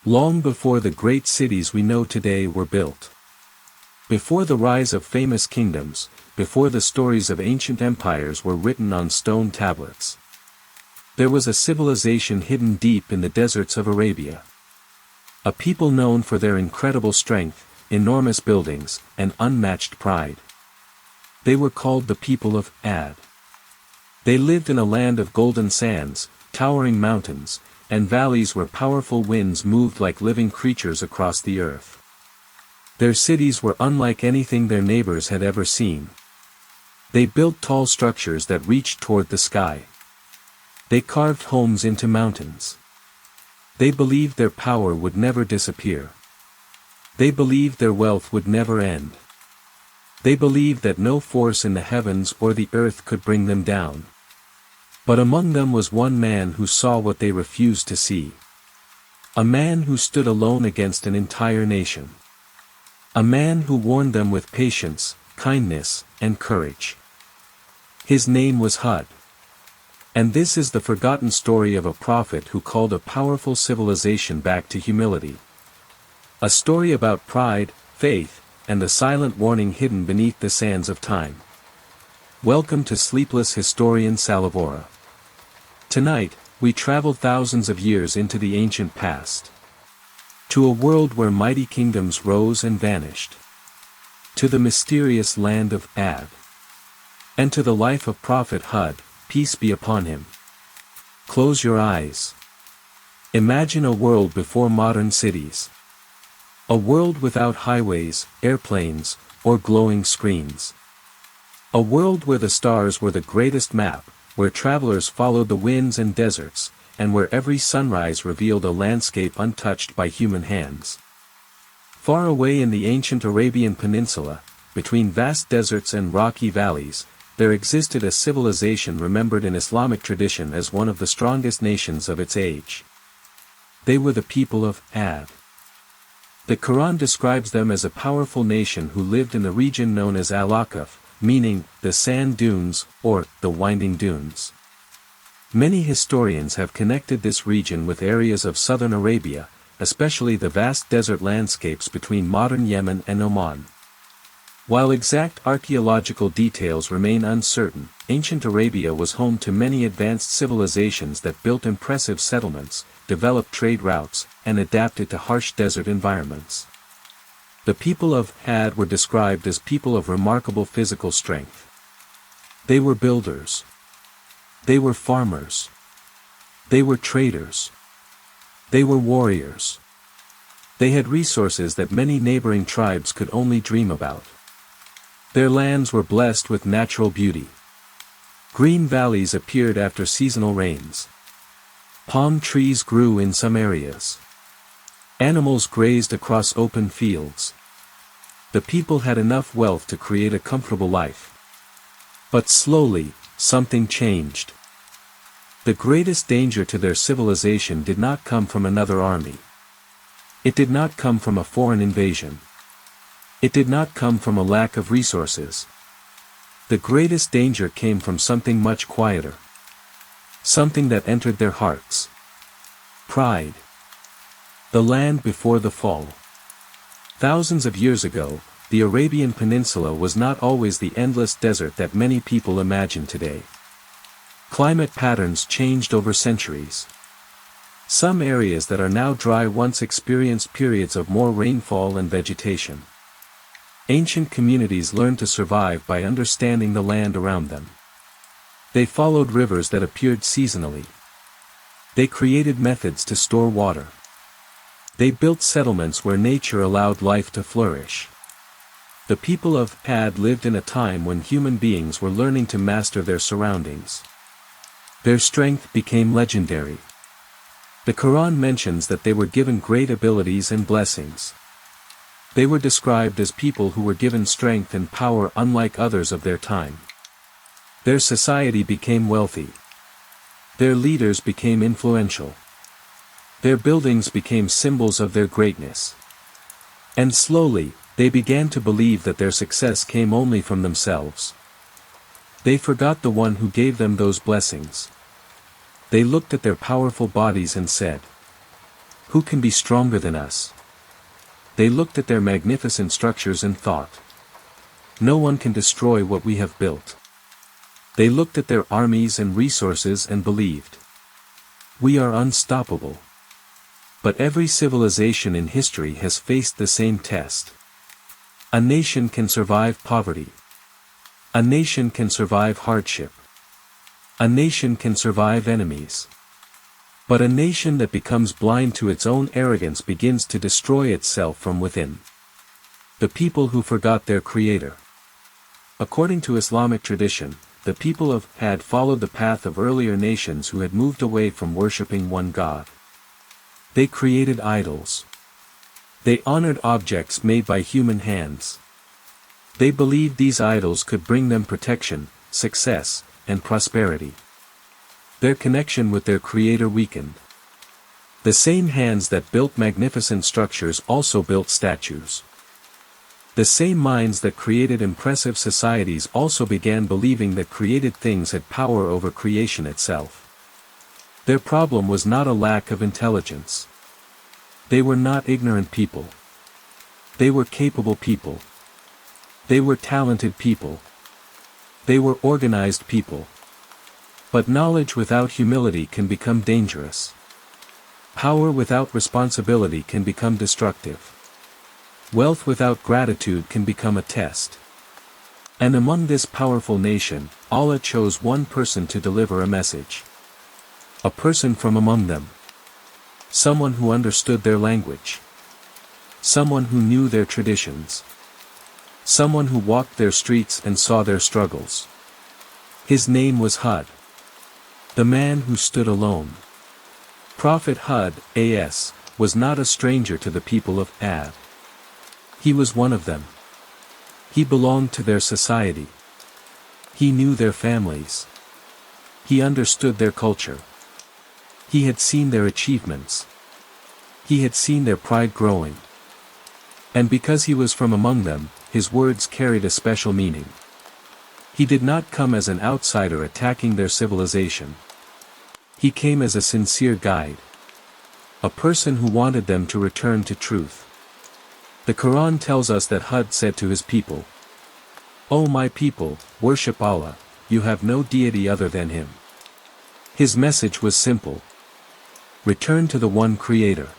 long before the great cities we know today were built. Before the rise of famous kingdoms, before the stories of ancient empires were written on stone tablets. There was a civilization hidden deep in the deserts of Arabia. A people known for their incredible strength, enormous buildings, and unmatched pride. They were called the people of Ad. They lived in a land of golden sands, towering mountains, and valleys where powerful winds moved like living creatures across the earth. Their cities were unlike anything their neighbors had ever seen. They built tall structures that reached toward the sky. They carved homes into mountains. They believed their power would never disappear. They believed their wealth would never end. They believed that no force in the heavens or the earth could bring them down. But among them was one man who saw what they refused to see. A man who stood alone against an entire nation. A man who warned them with patience, kindness, and courage. His name was Hud. And this is the forgotten story of a prophet who called a powerful civilization back to humility. A story about pride, faith, and the silent warning hidden beneath the sands of time. Welcome to Sleepless Historian Salavora. Tonight, we travel thousands of years into the ancient past. To a world where mighty kingdoms rose and vanished. To the mysterious land of Ad. And to the life of Prophet Hud, peace be upon him. Close your eyes. Imagine a world before modern cities. A world without highways, airplanes, or glowing screens. A world where the stars were the greatest map, where travelers followed the winds and deserts, and where every sunrise revealed a landscape untouched by human hands. Far away in the ancient Arabian Peninsula, between vast deserts and rocky valleys, there existed a civilization remembered in Islamic tradition as one of the strongest nations of its age. They were the people of Ad. The Quran describes them as a powerful nation who lived in the region known as Al-Aqaf, meaning, the sand dunes, or, the winding dunes. Many historians have connected this region with areas of southern Arabia, especially the vast desert landscapes between modern Yemen and Oman. While exact archaeological details remain uncertain, ancient Arabia was home to many advanced civilizations that built impressive settlements, developed trade routes, and adapted to harsh desert environments. The people of Ad were described as people of remarkable physical strength. They were builders. They were farmers. They were traders. They were warriors. They had resources that many neighboring tribes could only dream about. Their lands were blessed with natural beauty. Green valleys appeared after seasonal rains. Palm trees grew in some areas. Animals grazed across open fields. The people had enough wealth to create a comfortable life. But slowly, something changed. The greatest danger to their civilization did not come from another army. It did not come from a foreign invasion. It did not come from a lack of resources. The greatest danger came from something much quieter. Something that entered their hearts. Pride. The land before the fall. Thousands of years ago, the Arabian Peninsula was not always the endless desert that many people imagine today. Climate patterns changed over centuries. Some areas that are now dry once experienced periods of more rainfall and vegetation. Ancient communities learned to survive by understanding the land around them. They followed rivers that appeared seasonally. They created methods to store water. They built settlements where nature allowed life to flourish. The people of Ad lived in a time when human beings were learning to master their surroundings. Their strength became legendary. The Quran mentions that they were given great abilities and blessings. They were described as people who were given strength and power unlike others of their time. Their society became wealthy. Their leaders became influential. Their buildings became symbols of their greatness. And slowly, they began to believe that their success came only from themselves. They forgot the one who gave them those blessings. They looked at their powerful bodies and said, Who can be stronger than us? They looked at their magnificent structures and thought, no one can destroy what we have built. They looked at their armies and resources and believed, we are unstoppable. But every civilization in history has faced the same test. A nation can survive poverty. A nation can survive hardship. A nation can survive enemies. But a nation that becomes blind to its own arrogance begins to destroy itself from within. The people who forgot their creator. According to Islamic tradition, the people of Had followed the path of earlier nations who had moved away from worshipping one God. They created idols. They honored objects made by human hands. They believed these idols could bring them protection, success, and prosperity. Their connection with their Creator weakened. The same hands that built magnificent structures also built statues. The same minds that created impressive societies also began believing that created things had power over creation itself. Their problem was not a lack of intelligence. They were not ignorant people. They were capable people. They were talented people. They were organized people. But knowledge without humility can become dangerous. Power without responsibility can become destructive. Wealth without gratitude can become a test. And among this powerful nation, Allah chose one person to deliver a message. A person from among them. Someone who understood their language. Someone who knew their traditions. Someone who walked their streets and saw their struggles. His name was Hud. The man who stood alone. Prophet Hud AS was not a stranger to the people of Ad. He was one of them. He belonged to their society. He knew their families. He understood their culture. He had seen their achievements. He had seen their pride growing. And because he was from among them, his words carried a special meaning. He did not come as an outsider attacking their civilization. He came as a sincere guide. A person who wanted them to return to truth. The Quran tells us that Hud said to his people, O my people, worship Allah, you have no deity other than Him. His message was simple. Return to the one Creator.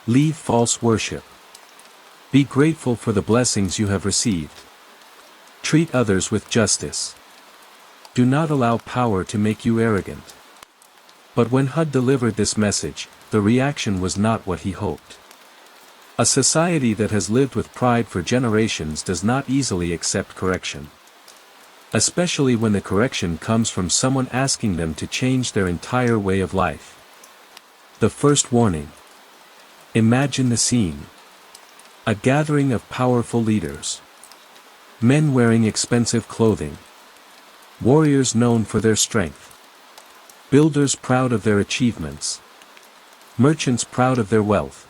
Leave false worship. Be grateful for the blessings you have received. Treat others with justice. Do not allow power to make you arrogant. But when Hud delivered this message, the reaction was not what he hoped. A society that has lived with pride for generations does not easily accept correction. Especially when the correction comes from someone asking them to change their entire way of life. The first warning. Imagine the scene. A gathering of powerful leaders. Men wearing expensive clothing. Warriors known for their strength. Builders proud of their achievements. Merchants proud of their wealth.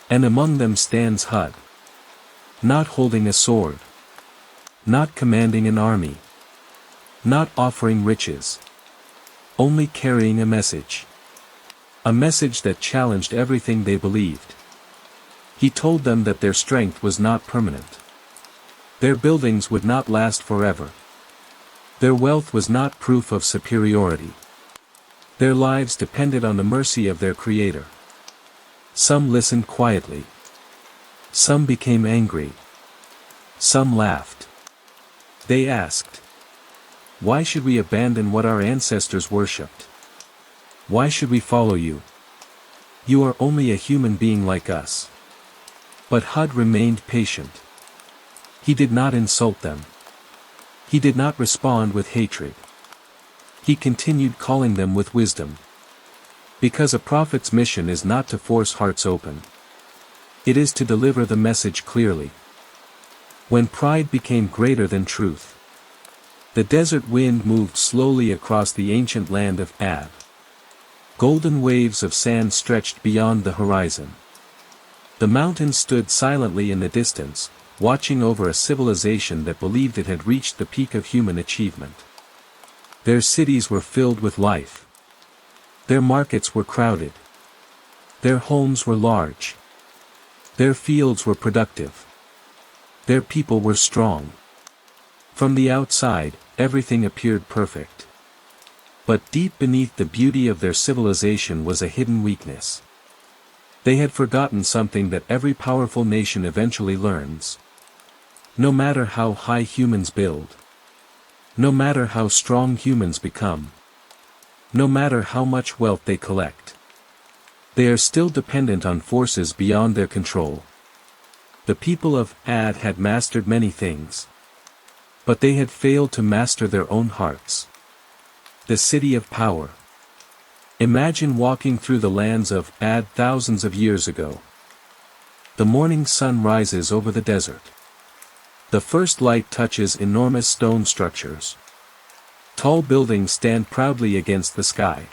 And among them stands Hud. Not holding a sword. Not commanding an army. Not offering riches. Only carrying a message. A message that challenged everything they believed. He told them that their strength was not permanent. Their buildings would not last forever. Their wealth was not proof of superiority. Their lives depended on the mercy of their Creator. Some listened quietly. Some became angry. Some laughed. They asked, why should we abandon what our ancestors worshipped? Why should we follow you? You are only a human being like us. But Hud remained patient. He did not insult them. He did not respond with hatred. He continued calling them with wisdom. Because a prophet's mission is not to force hearts open. It is to deliver the message clearly. When pride became greater than truth. The desert wind moved slowly across the ancient land of Ad. Golden waves of sand stretched beyond the horizon. The mountains stood silently in the distance, watching over a civilization that believed it had reached the peak of human achievement. Their cities were filled with life. Their markets were crowded. Their homes were large. Their fields were productive. Their people were strong. From the outside, everything appeared perfect. But deep beneath the beauty of their civilization was a hidden weakness. They had forgotten something that every powerful nation eventually learns. No matter how high humans build, no matter how strong humans become, no matter how much wealth they collect, they are still dependent on forces beyond their control. The people of Ad had mastered many things, but they had failed to master their own hearts. The city of power. Imagine walking through the lands of Ad thousands of years ago. The morning sun rises over the desert. The first light touches enormous stone structures. Tall buildings stand proudly against the sky.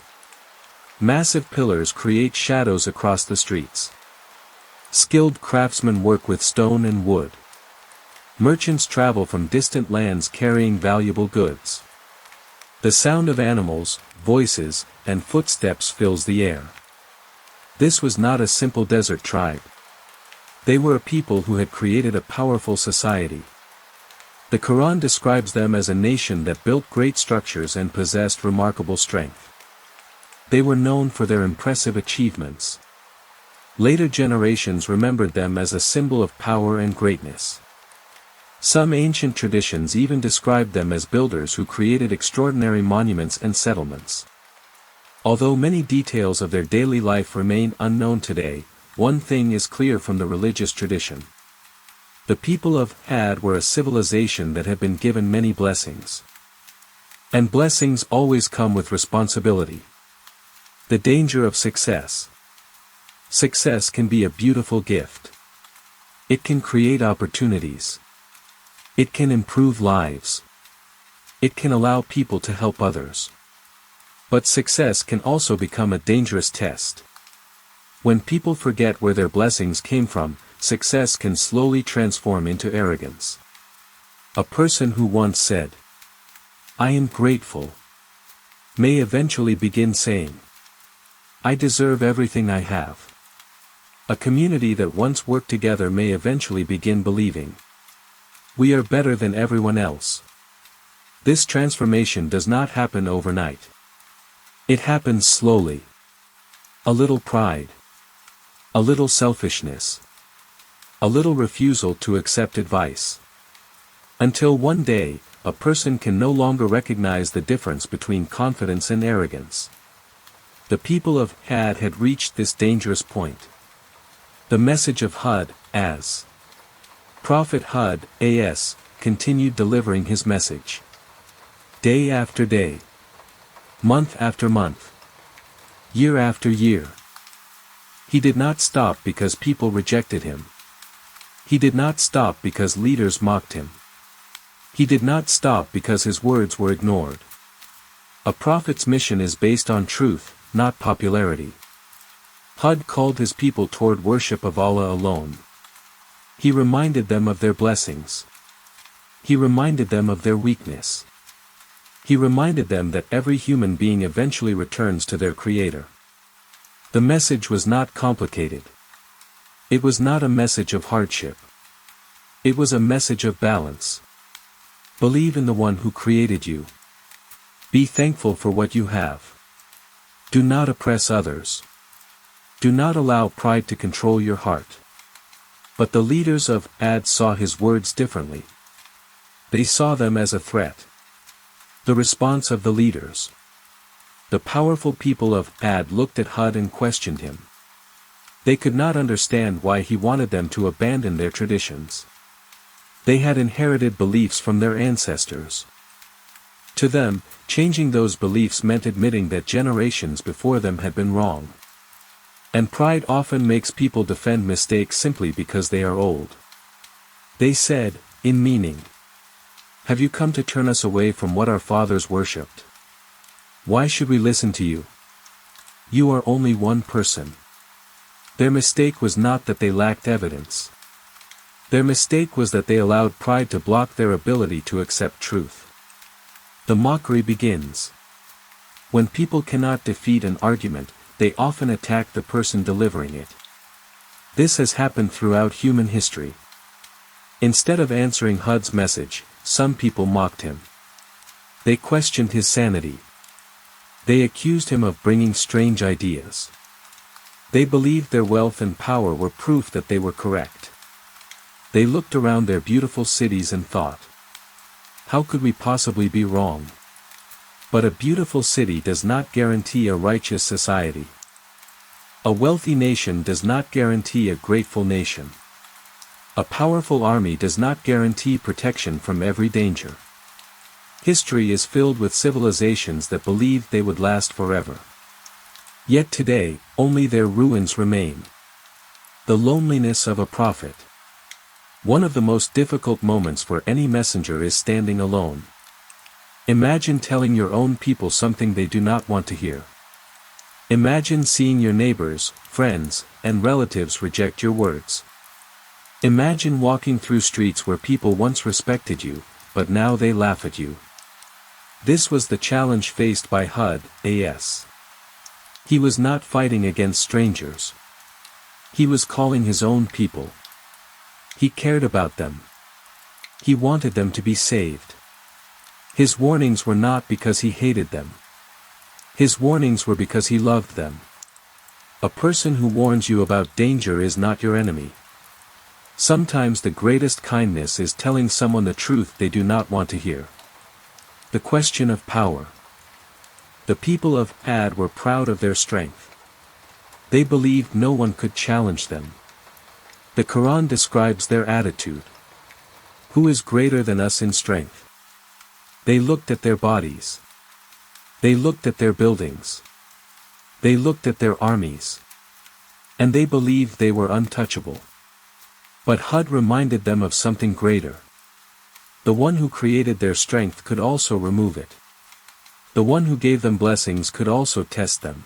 Massive pillars create shadows across the streets. Skilled craftsmen work with stone and wood. Merchants travel from distant lands carrying valuable goods. The sound of animals, voices, and footsteps fills the air. This was not a simple desert tribe. They were a people who had created a powerful society. The Quran describes them as a nation that built great structures and possessed remarkable strength. They were known for their impressive achievements. Later generations remembered them as a symbol of power and greatness. Some ancient traditions even described them as builders who created extraordinary monuments and settlements. Although many details of their daily life remain unknown today, one thing is clear from the religious tradition. The people of Ad were a civilization that had been given many blessings. And blessings always come with responsibility. The danger of success. Success can be a beautiful gift. It can create opportunities. It can improve lives. It can allow people to help others. But success can also become a dangerous test. When people forget where their blessings came from, success can slowly transform into arrogance. A person who once said, "I am grateful," may eventually begin saying, "I deserve everything I have." A community that once worked together may eventually begin believing, "We are better than everyone else." This transformation does not happen overnight. It happens slowly. A little pride. A little selfishness. A little refusal to accept advice. Until one day, a person can no longer recognize the difference between confidence and arrogance. The people of Ad had reached this dangerous point. The message of Hud AS. Prophet Hud AS continued delivering his message. Day after day. Month after month. Year after year. He did not stop because people rejected him. He did not stop because leaders mocked him. He did not stop because his words were ignored. A prophet's mission is based on truth, not popularity. Hud called his people toward worship of Allah alone. He reminded them of their blessings. He reminded them of their weakness. He reminded them that every human being eventually returns to their Creator. The message was not complicated. It was not a message of hardship. It was a message of balance. Believe in the one who created you. Be thankful for what you have. Do not oppress others. Do not allow pride to control your heart. But the leaders of Ad saw his words differently. They saw them as a threat. The response of the leaders. The powerful people of Ad looked at Hud and questioned him. They could not understand why he wanted them to abandon their traditions. They had inherited beliefs from their ancestors. To them, changing those beliefs meant admitting that generations before them had been wrong. And pride often makes people defend mistakes simply because they are old. They said, in meaning, "Have you come to turn us away from what our fathers worshipped? Why should we listen to you? You are only one person." Their mistake was not that they lacked evidence. Their mistake was that they allowed pride to block their ability to accept truth. The mockery begins. When people cannot defeat an argument, they often attack the person delivering it. This has happened throughout human history. Instead of answering Hud's message, some people mocked him. They questioned his sanity. They accused him of bringing strange ideas. They believed their wealth and power were proof that they were correct. They looked around their beautiful cities and thought, how could we possibly be wrong? But a beautiful city does not guarantee a righteous society. A wealthy nation does not guarantee a grateful nation. A powerful army does not guarantee protection from every danger. History is filled with civilizations that believed they would last forever. Yet today, only their ruins remain. The loneliness of a prophet. One of the most difficult moments for any messenger is standing alone. Imagine telling your own people something they do not want to hear. Imagine seeing your neighbors, friends, and relatives reject your words. Imagine walking through streets where people once respected you, but now they laugh at you. This was the challenge faced by Hud AS. He was not fighting against strangers. He was calling his own people. He cared about them. He wanted them to be saved. His warnings were not because he hated them. His warnings were because he loved them. A person who warns you about danger is not your enemy. Sometimes the greatest kindness is telling someone the truth they do not want to hear. The question of power. The people of Ad were proud of their strength. They believed no one could challenge them. The Quran describes their attitude. Who is greater than us in strength? They looked at their bodies. They looked at their buildings. They looked at their armies. And they believed they were untouchable. But Hud reminded them of something greater. The one who created their strength could also remove it. The one who gave them blessings could also test them.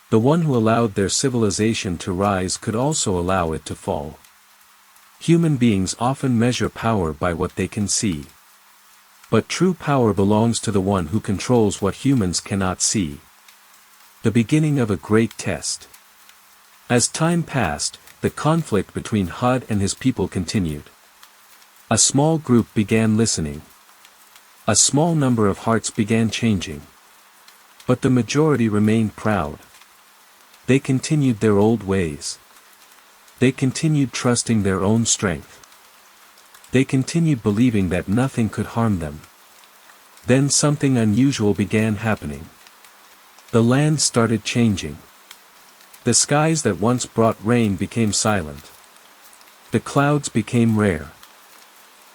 The one who allowed their civilization to rise could also allow it to fall. Human beings often measure power by what they can see. But true power belongs to the one who controls what humans cannot see. The beginning of a great test. As time passed, the conflict between Hud and his people continued. A small group began listening. A small number of hearts began changing. But the majority remained proud. They continued their old ways. They continued trusting their own strength. They continued believing that nothing could harm them. Then something unusual began happening. The land started changing. The skies that once brought rain became silent. The clouds became rare.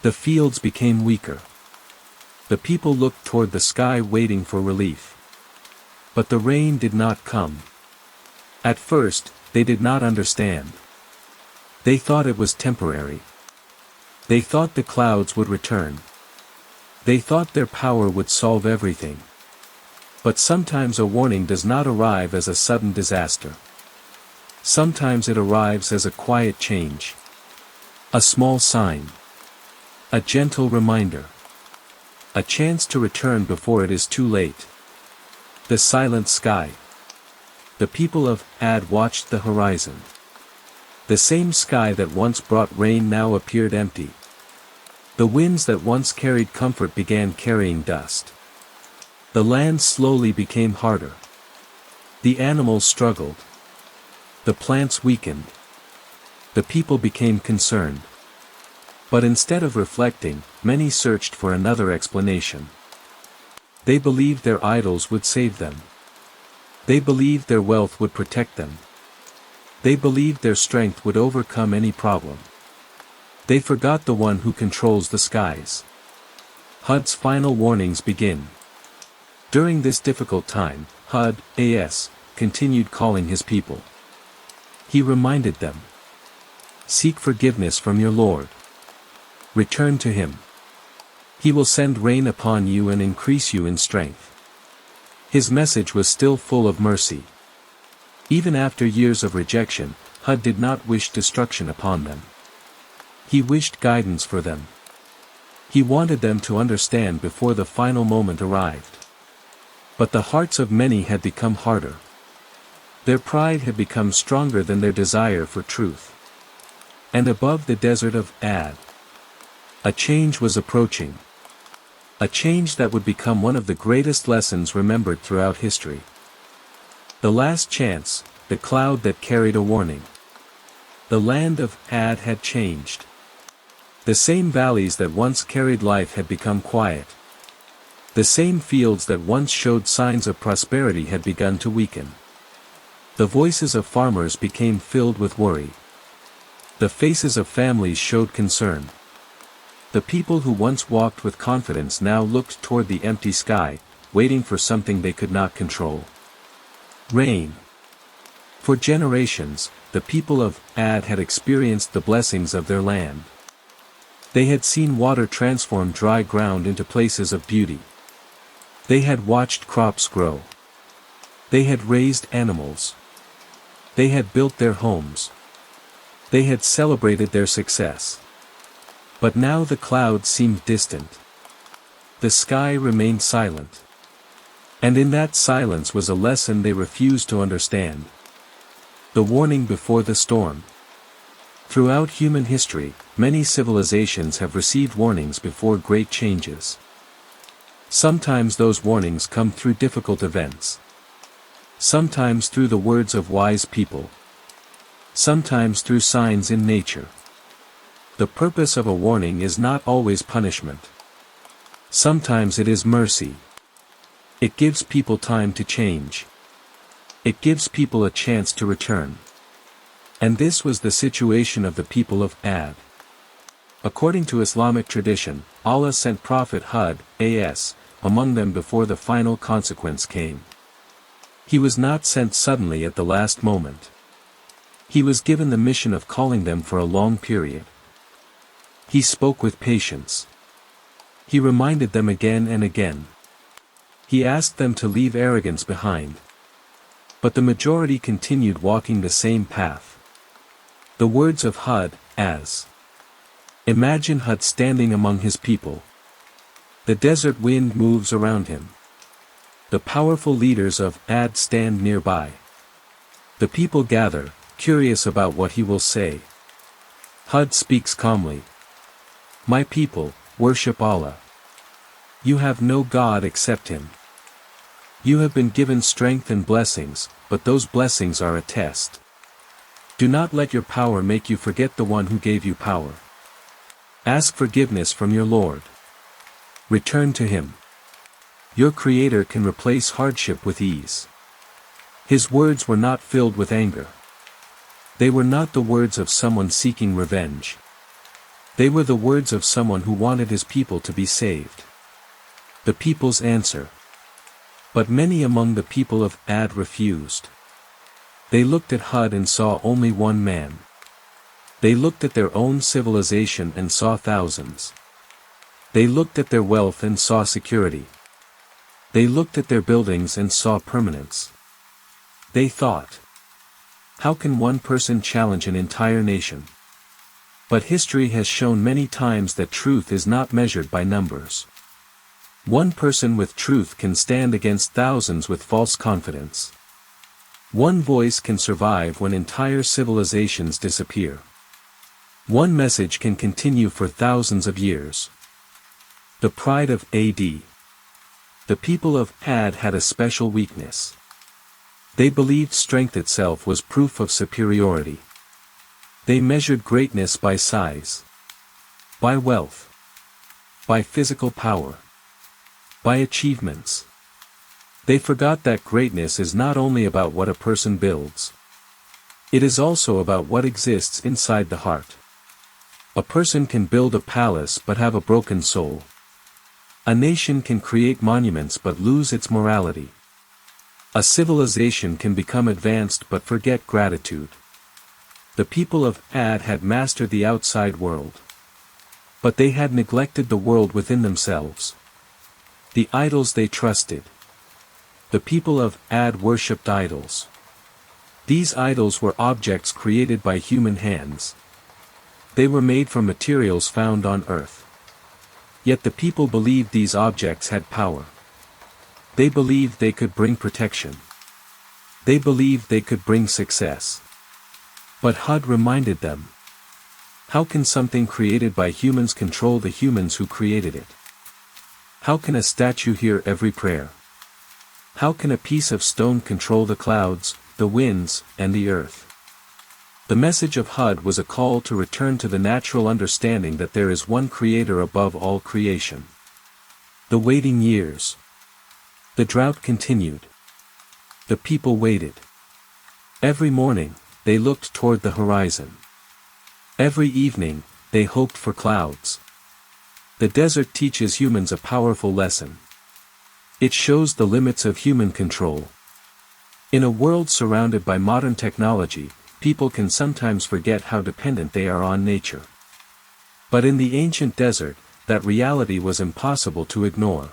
The fields became weaker. The people looked toward the sky waiting for relief. But the rain did not come. At first, they did not understand. They thought it was temporary. They thought the clouds would return. They thought their power would solve everything. But sometimes a warning does not arrive as a sudden disaster. Sometimes it arrives as a quiet change. A small sign. A gentle reminder. A chance to return before it is too late. The silent sky. The people of Ad watched the horizon. The same sky that once brought rain now appeared empty. The winds that once carried comfort began carrying dust. The land slowly became harder. The animals struggled. The plants weakened. The people became concerned. But instead of reflecting, many searched for another explanation. They believed their idols would save them. They believed their wealth would protect them. They believed their strength would overcome any problem. They forgot the one who controls the skies. Hud's final warnings begin. During this difficult time, Hud AS continued calling his people. He reminded them. Seek forgiveness from your Lord. Return to him. He will send rain upon you and increase you in strength. His message was still full of mercy. Even after years of rejection, Hud did not wish destruction upon them. He wished guidance for them. He wanted them to understand before the final moment arrived. But the hearts of many had become harder. Their pride had become stronger than their desire for truth. And above the desert of Ad, a change was approaching. A change that would become one of the greatest lessons remembered throughout history. The last chance, the cloud that carried a warning. The land of Ad had changed. The same valleys that once carried life had become quiet. The same fields that once showed signs of prosperity had begun to weaken. The voices of farmers became filled with worry. The faces of families showed concern. The people who once walked with confidence now looked toward the empty sky, waiting for something they could not control. Rain. For generations, the people of Ad had experienced the blessings of their land. They had seen water transform dry ground into places of beauty. They had watched crops grow. They had raised animals. They had built their homes. They had celebrated their success. But now the clouds seemed distant. The sky remained silent. And in that silence was a lesson they refused to understand. The warning before the storm. Throughout human history, many civilizations have received warnings before great changes. Sometimes those warnings come through difficult events. Sometimes through the words of wise people. Sometimes through signs in nature. The purpose of a warning is not always punishment. Sometimes it is mercy. It gives people time to change. It gives people a chance to return. And this was the situation of the people of Ad. According to Islamic tradition, Allah sent Prophet Hud AS among them before the final consequence came. He was not sent suddenly at the last moment. He was given the mission of calling them for a long period. He spoke with patience. He reminded them again and again. He asked them to leave arrogance behind. But the majority continued walking the same path. The words of Hud AS. Imagine Hud standing among his people. The desert wind moves around him. The powerful leaders of Ad stand nearby. The people gather, curious about what he will say. Hud speaks calmly. My people, worship Allah. You have no God except Him. You have been given strength and blessings, but those blessings are a test. Do not let your power make you forget the one who gave you power. Ask forgiveness from your Lord. Return to Him. Your Creator can replace hardship with ease. His words were not filled with anger. They were not the words of someone seeking revenge. They were the words of someone who wanted his people to be saved. The people's answer. But many among the people of Ad refused. They looked at Hud and saw only one man. They looked at their own civilization and saw thousands. They looked at their wealth and saw security. They looked at their buildings and saw permanence. They thought, how can one person challenge an entire nation? But history has shown many times that truth is not measured by numbers. One person with truth can stand against thousands with false confidence. One voice can survive when entire civilizations disappear. One message can continue for thousands of years. The pride of AD. The people of Ad had a special weakness. They believed strength itself was proof of superiority. They measured greatness by size, by wealth, by physical power, by achievements. They forgot that greatness is not only about what a person builds. It is also about what exists inside the heart. A person can build a palace but have a broken soul. A nation can create monuments but lose its morality. A civilization can become advanced but forget gratitude. The people of Ad had mastered the outside world. But they had neglected the world within themselves. The idols they trusted. The people of Ad worshipped idols. These idols were objects created by human hands. They were made from materials found on earth. Yet the people believed these objects had power. They believed they could bring protection. They believed they could bring success. But Hud reminded them. How can something created by humans control the humans who created it? How can a statue hear every prayer? How can a piece of stone control the clouds, the winds, and the earth? The message of Hud was a call to return to the natural understanding that there is one Creator above all creation. The waiting years. The drought continued. The people waited. Every morning, they looked toward the horizon. Every evening, they hoped for clouds. The desert teaches humans a powerful lesson. It shows the limits of human control. In a world surrounded by modern technology, people can sometimes forget how dependent they are on nature. But in the ancient desert, that reality was impossible to ignore.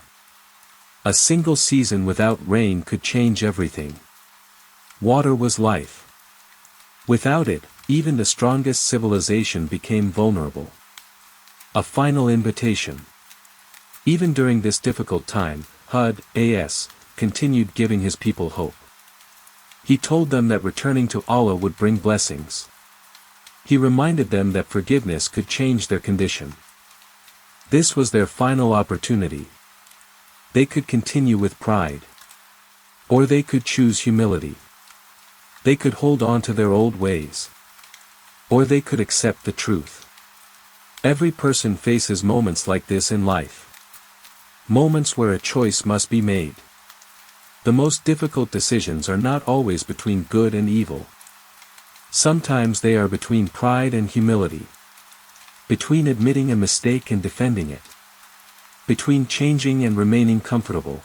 A single season without rain could change everything. Water was life. Without it, even the strongest civilization became vulnerable. A final invitation. Even during this difficult time, Hud AS continued giving his people hope. He told them that returning to Allah would bring blessings. He reminded them that forgiveness could change their condition. This was their final opportunity. They could continue with pride. Or they could choose humility. They could hold on to their old ways. Or they could accept the truth. Every person faces moments like this in life. Moments where a choice must be made. The most difficult decisions are not always between good and evil. Sometimes they are between pride and humility. Between admitting a mistake and defending it. Between changing and remaining comfortable.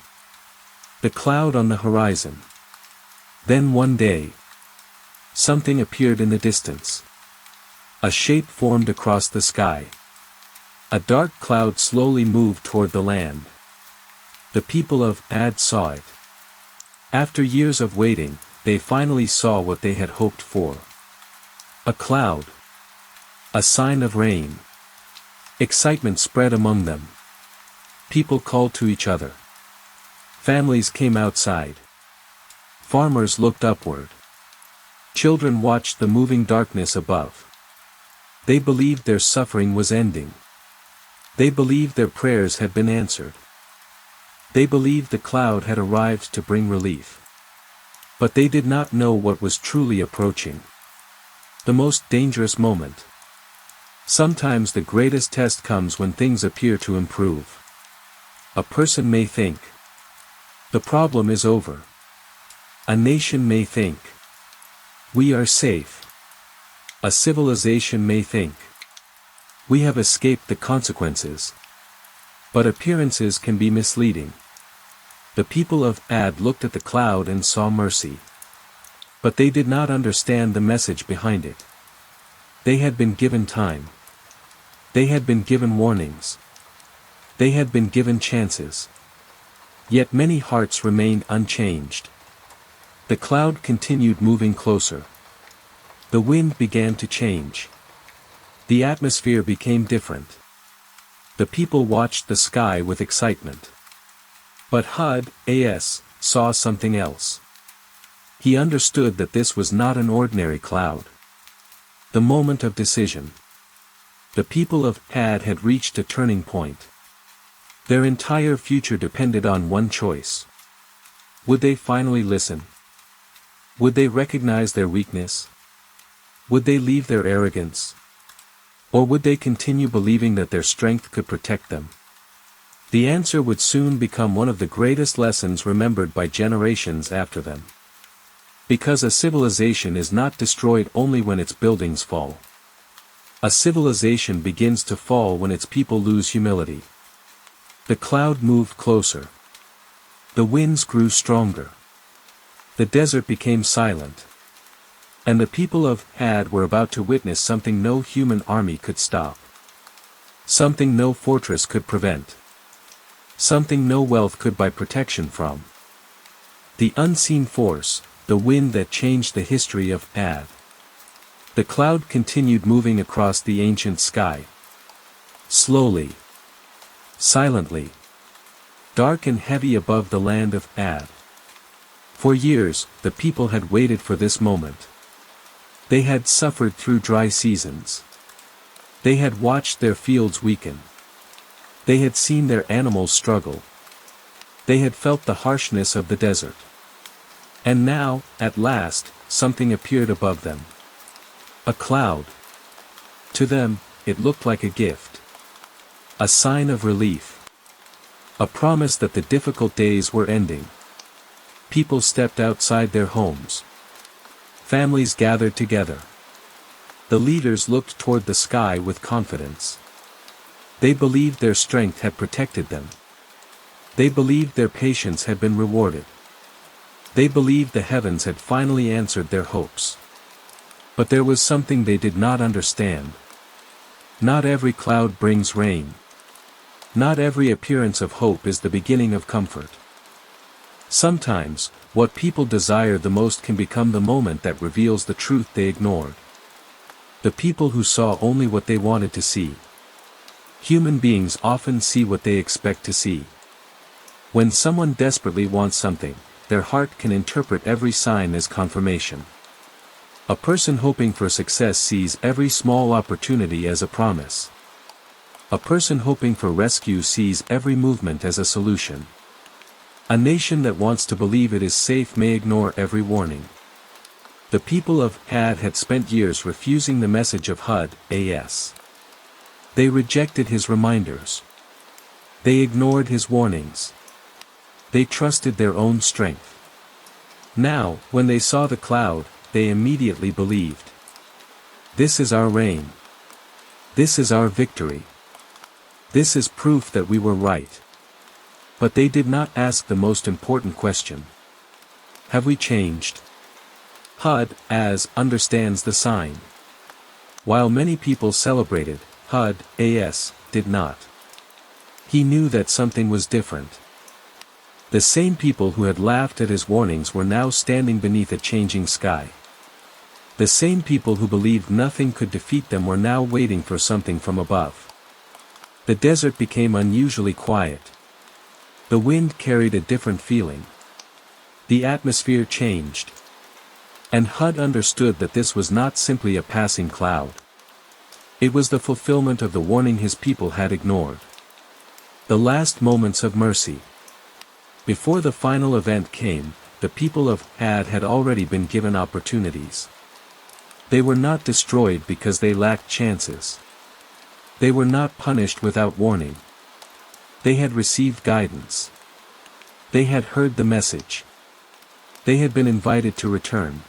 The cloud on the horizon. Then one day, something appeared in the distance. A shape formed across the sky. A dark cloud slowly moved toward the land. The people of Ad saw it. After years of waiting, they finally saw what they had hoped for. A cloud. A sign of rain. Excitement spread among them. People called to each other. Families came outside. Farmers looked upward. Children watched the moving darkness above. They believed their suffering was ending. They believed their prayers had been answered. They believed the cloud had arrived to bring relief. But they did not know what was truly approaching. The most dangerous moment. Sometimes the greatest test comes when things appear to improve. A person may think, the problem is over. A nation may think, we are safe. A civilization may think, we have escaped the consequences. But appearances can be misleading. The people of Ad looked at the cloud and saw mercy. But they did not understand the message behind it. They had been given time. They had been given warnings. They had been given chances. Yet many hearts remained unchanged. The cloud continued moving closer. The wind began to change. The atmosphere became different. The people watched the sky with excitement. But Hud AS saw something else. He understood that this was not an ordinary cloud. The moment of decision. The people of Ad had reached a turning point. Their entire future depended on one choice. Would they finally listen? Would they recognize their weakness? Would they leave their arrogance? Or would they continue believing that their strength could protect them? The answer would soon become one of the greatest lessons remembered by generations after them. Because a civilization is not destroyed only when its buildings fall. A civilization begins to fall when its people lose humility. The cloud moved closer. The winds grew stronger. The desert became silent. And the people of Ad were about to witness something no human army could stop. Something no fortress could prevent. Something no wealth could buy protection from. The unseen force, the wind that changed the history of Ad. The cloud continued moving across the ancient sky. Slowly. Silently. Dark and heavy above the land of Ad. For years, the people had waited for this moment. They had suffered through dry seasons. They had watched their fields weaken. They had seen their animals struggle. They had felt the harshness of the desert. And now, at last, something appeared above them. A cloud. To them, it looked like a gift. A sign of relief. A promise that the difficult days were ending. People stepped outside their homes. Families gathered together. The leaders looked toward the sky with confidence. They believed their strength had protected them. They believed their patience had been rewarded. They believed the heavens had finally answered their hopes. But there was something they did not understand. Not every cloud brings rain. Not every appearance of hope is the beginning of comfort. Sometimes, what people desire the most can become the moment that reveals the truth they ignored. The people who saw only what they wanted to see. Human beings often see what they expect to see. When someone desperately wants something, their heart can interpret every sign as confirmation. A person hoping for success sees every small opportunity as a promise. A person hoping for rescue sees every movement as a solution. A nation that wants to believe it is safe may ignore every warning. The people of Had had spent years refusing the message of Hud AS. They rejected his reminders. They ignored his warnings. They trusted their own strength. Now, when they saw the cloud, they immediately believed. This is our rain. This is our victory. This is proof that we were right. But they did not ask the most important question. Have we changed? Hud AS understands the sign. While many people celebrated, Hud AS did not. He knew that something was different. The same people who had laughed at his warnings were now standing beneath a changing sky. The same people who believed nothing could defeat them were now waiting for something from above. The desert became unusually quiet. The wind carried a different feeling. The atmosphere changed. And Hud understood that this was not simply a passing cloud. It was the fulfillment of the warning his people had ignored. The last moments of mercy. Before the final event came, the people of Had had already been given opportunities. They were not destroyed because they lacked chances. They were not punished without warning. They had received guidance. They had heard the message. They had been invited to return.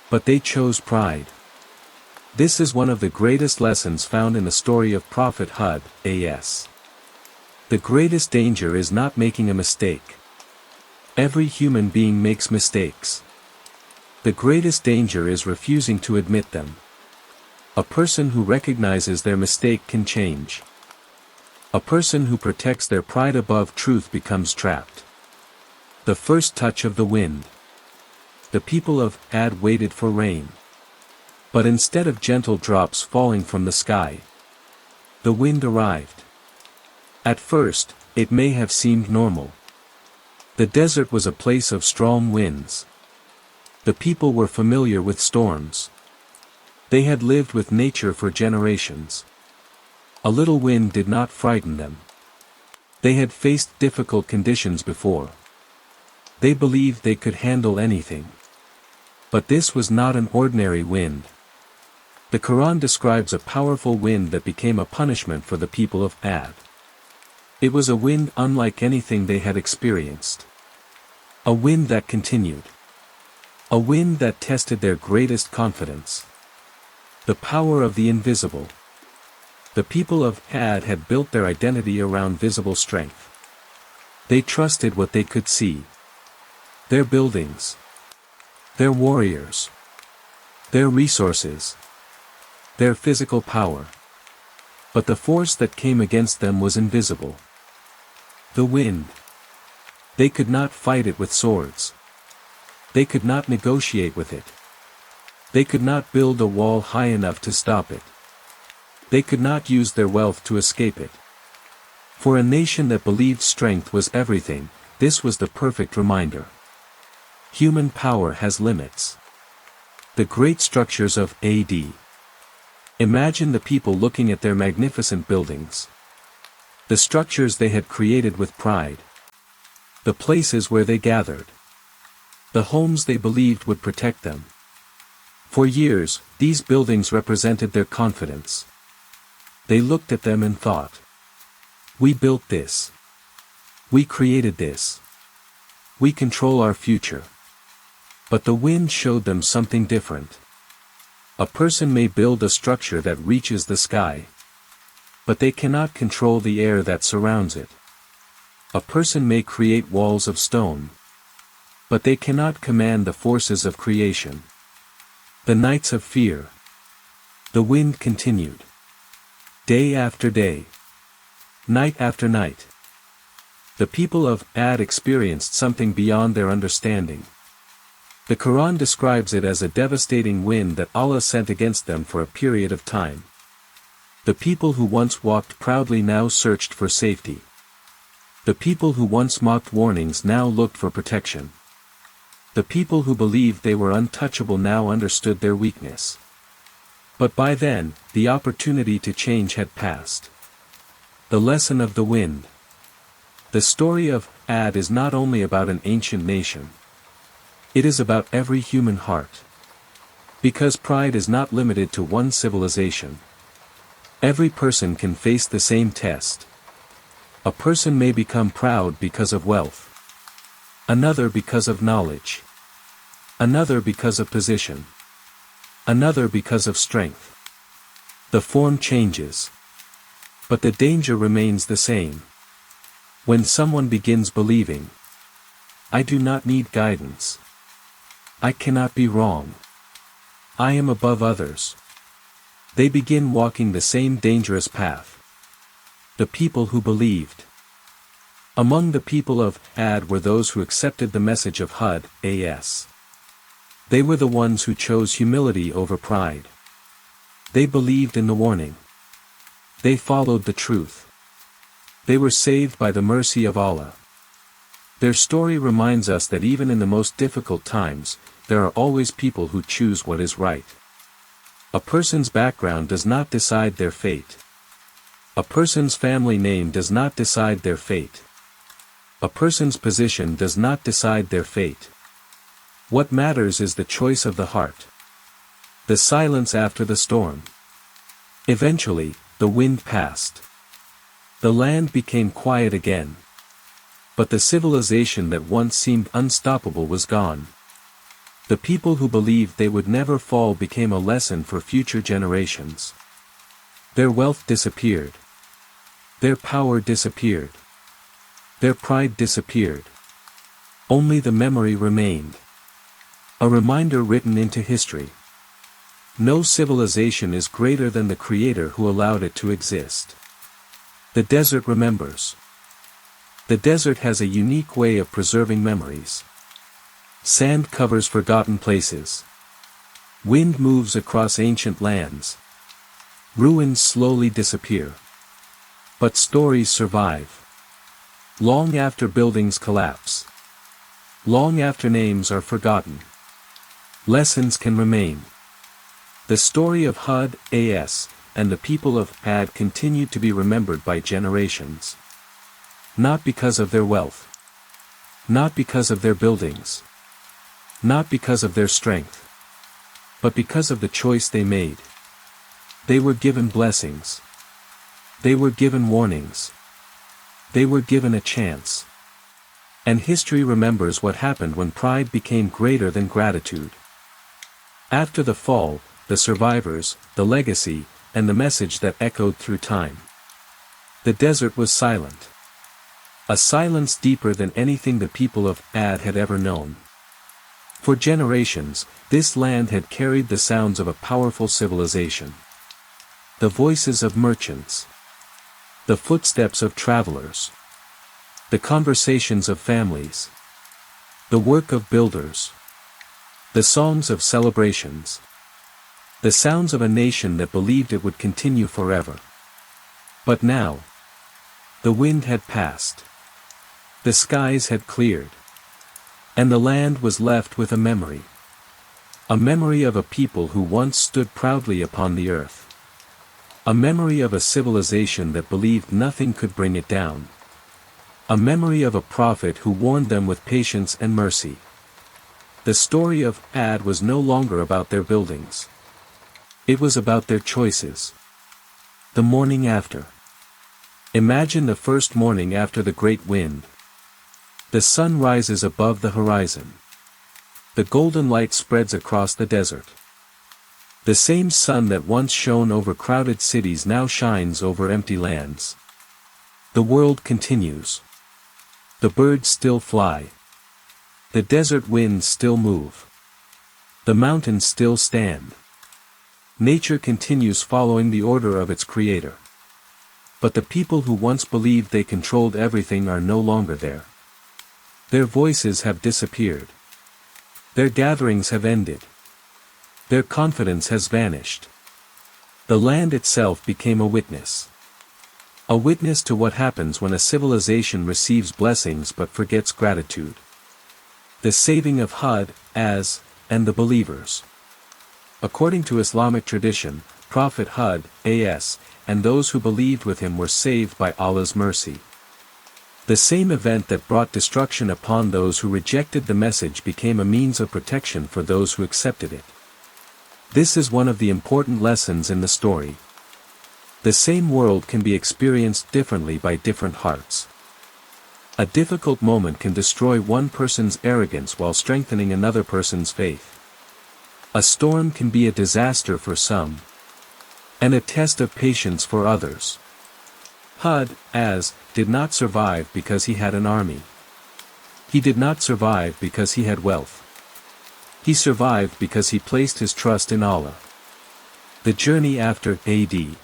But they chose pride. This is one of the greatest lessons found in the story of Prophet Hud AS. The greatest danger is not making a mistake. Every human being makes mistakes. The greatest danger is refusing to admit them. A person who recognizes their mistake can change. A person who protects their pride above truth becomes trapped. The first touch of the wind. The people of Had waited for rain. But instead of gentle drops falling from the sky, the wind arrived. At first, it may have seemed normal. The desert was a place of strong winds. The people were familiar with storms. They had lived with nature for generations. A little wind did not frighten them. They had faced difficult conditions before. They believed they could handle anything. But this was not an ordinary wind. The Quran describes a powerful wind that became a punishment for the people of Ad. It was a wind unlike anything they had experienced. A wind that continued. A wind that tested their greatest confidence. The power of the invisible. The people of Ad had built their identity around visible strength. They trusted what they could see. Their buildings. Their warriors. Their resources. Their physical power. But the force that came against them was invisible. The wind. They could not fight it with swords. They could not negotiate with it. They could not build a wall high enough to stop it. They could not use their wealth to escape it. For a nation that believed strength was everything, this was the perfect reminder. Human power has limits. The great structures of AD. Imagine the people looking at their magnificent buildings. The structures they had created with pride. The places where they gathered. The homes they believed would protect them. For years, these buildings represented their confidence. They looked at them and thought, "We built this. We created this. We control our future." But the wind showed them something different. A person may build a structure that reaches the sky, but they cannot control the air that surrounds it. A person may create walls of stone, but they cannot command the forces of creation. The nights of fear. The wind continued. Day after day. Night after night. The people of Ad experienced something beyond their understanding. The Quran describes it as a devastating wind that Allah sent against them for a period of time. The people who once walked proudly now searched for safety. The people who once mocked warnings now looked for protection. The people who believed they were untouchable now understood their weakness. But by then, the opportunity to change had passed. The lesson of the wind. The story of Ad is not only about an ancient nation. It is about every human heart. Because pride is not limited to one civilization. Every person can face the same test. A person may become proud because of wealth. Another because of knowledge. Another because of position. Another because of strength. The form changes. But the danger remains the same. When someone begins believing, "I do not need guidance. I cannot be wrong. I am above others," they begin walking the same dangerous path. The people who believed. Among the people of Ad were those who accepted the message of Hud AS. They were the ones who chose humility over pride. They believed in the warning. They followed the truth. They were saved by the mercy of Allah. Their story reminds us that even in the most difficult times, there are always people who choose what is right. A person's background does not decide their fate. A person's family name does not decide their fate. A person's position does not decide their fate. What matters is the choice of the heart. The silence after the storm. Eventually, the wind passed. The land became quiet again. But the civilization that once seemed unstoppable was gone. The people who believed they would never fall became a lesson for future generations. Their wealth disappeared. Their power disappeared. Their pride disappeared. Only the memory remained. A reminder written into history. No civilization is greater than the Creator who allowed it to exist. The desert remembers. The desert has a unique way of preserving memories. Sand covers forgotten places. Wind moves across ancient lands. Ruins slowly disappear. But stories survive. Long after buildings collapse. Long after names are forgotten. Lessons can remain. The story of Hud AS and the people of Ad continued to be remembered by generations. Not because of their wealth. Not because of their buildings. Not because of their strength. But because of the choice they made. They were given blessings. They were given warnings. They were given a chance. And history remembers what happened when pride became greater than gratitude. After the fall, the survivors, the legacy, and the message that echoed through time. The desert was silent. A silence deeper than anything the people of Ad had ever known. For generations, this land had carried the sounds of a powerful civilization. The voices of merchants. The footsteps of travelers. The conversations of families. The work of builders. The songs of celebrations. The sounds of a nation that believed it would continue forever. But now, the wind had passed. The skies had cleared. And the land was left with a memory. A memory of a people who once stood proudly upon the earth. A memory of a civilization that believed nothing could bring it down. A memory of a prophet who warned them with patience and mercy. The story of Ad was no longer about their buildings. It was about their choices. The morning after. Imagine the first morning after the great wind. The sun rises above the horizon. The golden light spreads across the desert. The same sun that once shone over crowded cities now shines over empty lands. The world continues. The birds still fly. The desert winds still move. The mountains still stand. Nature continues following the order of its creator. But the people who once believed they controlled everything are no longer there. Their voices have disappeared. Their gatherings have ended. Their confidence has vanished. The land itself became a witness. A witness to what happens when a civilization receives blessings but forgets gratitude. The saving of Hud AS, and the believers. According to Islamic tradition, Prophet Hud AS, and those who believed with him were saved by Allah's mercy. The same event that brought destruction upon those who rejected the message became a means of protection for those who accepted it. This is one of the important lessons in the story. The same world can be experienced differently by different hearts. A difficult moment can destroy one person's arrogance while strengthening another person's faith. A storm can be a disaster for some, and a test of patience for others. Hud AS did not survive because he had an army. He did not survive because he had wealth. He survived because he placed his trust in Allah. The journey after AD.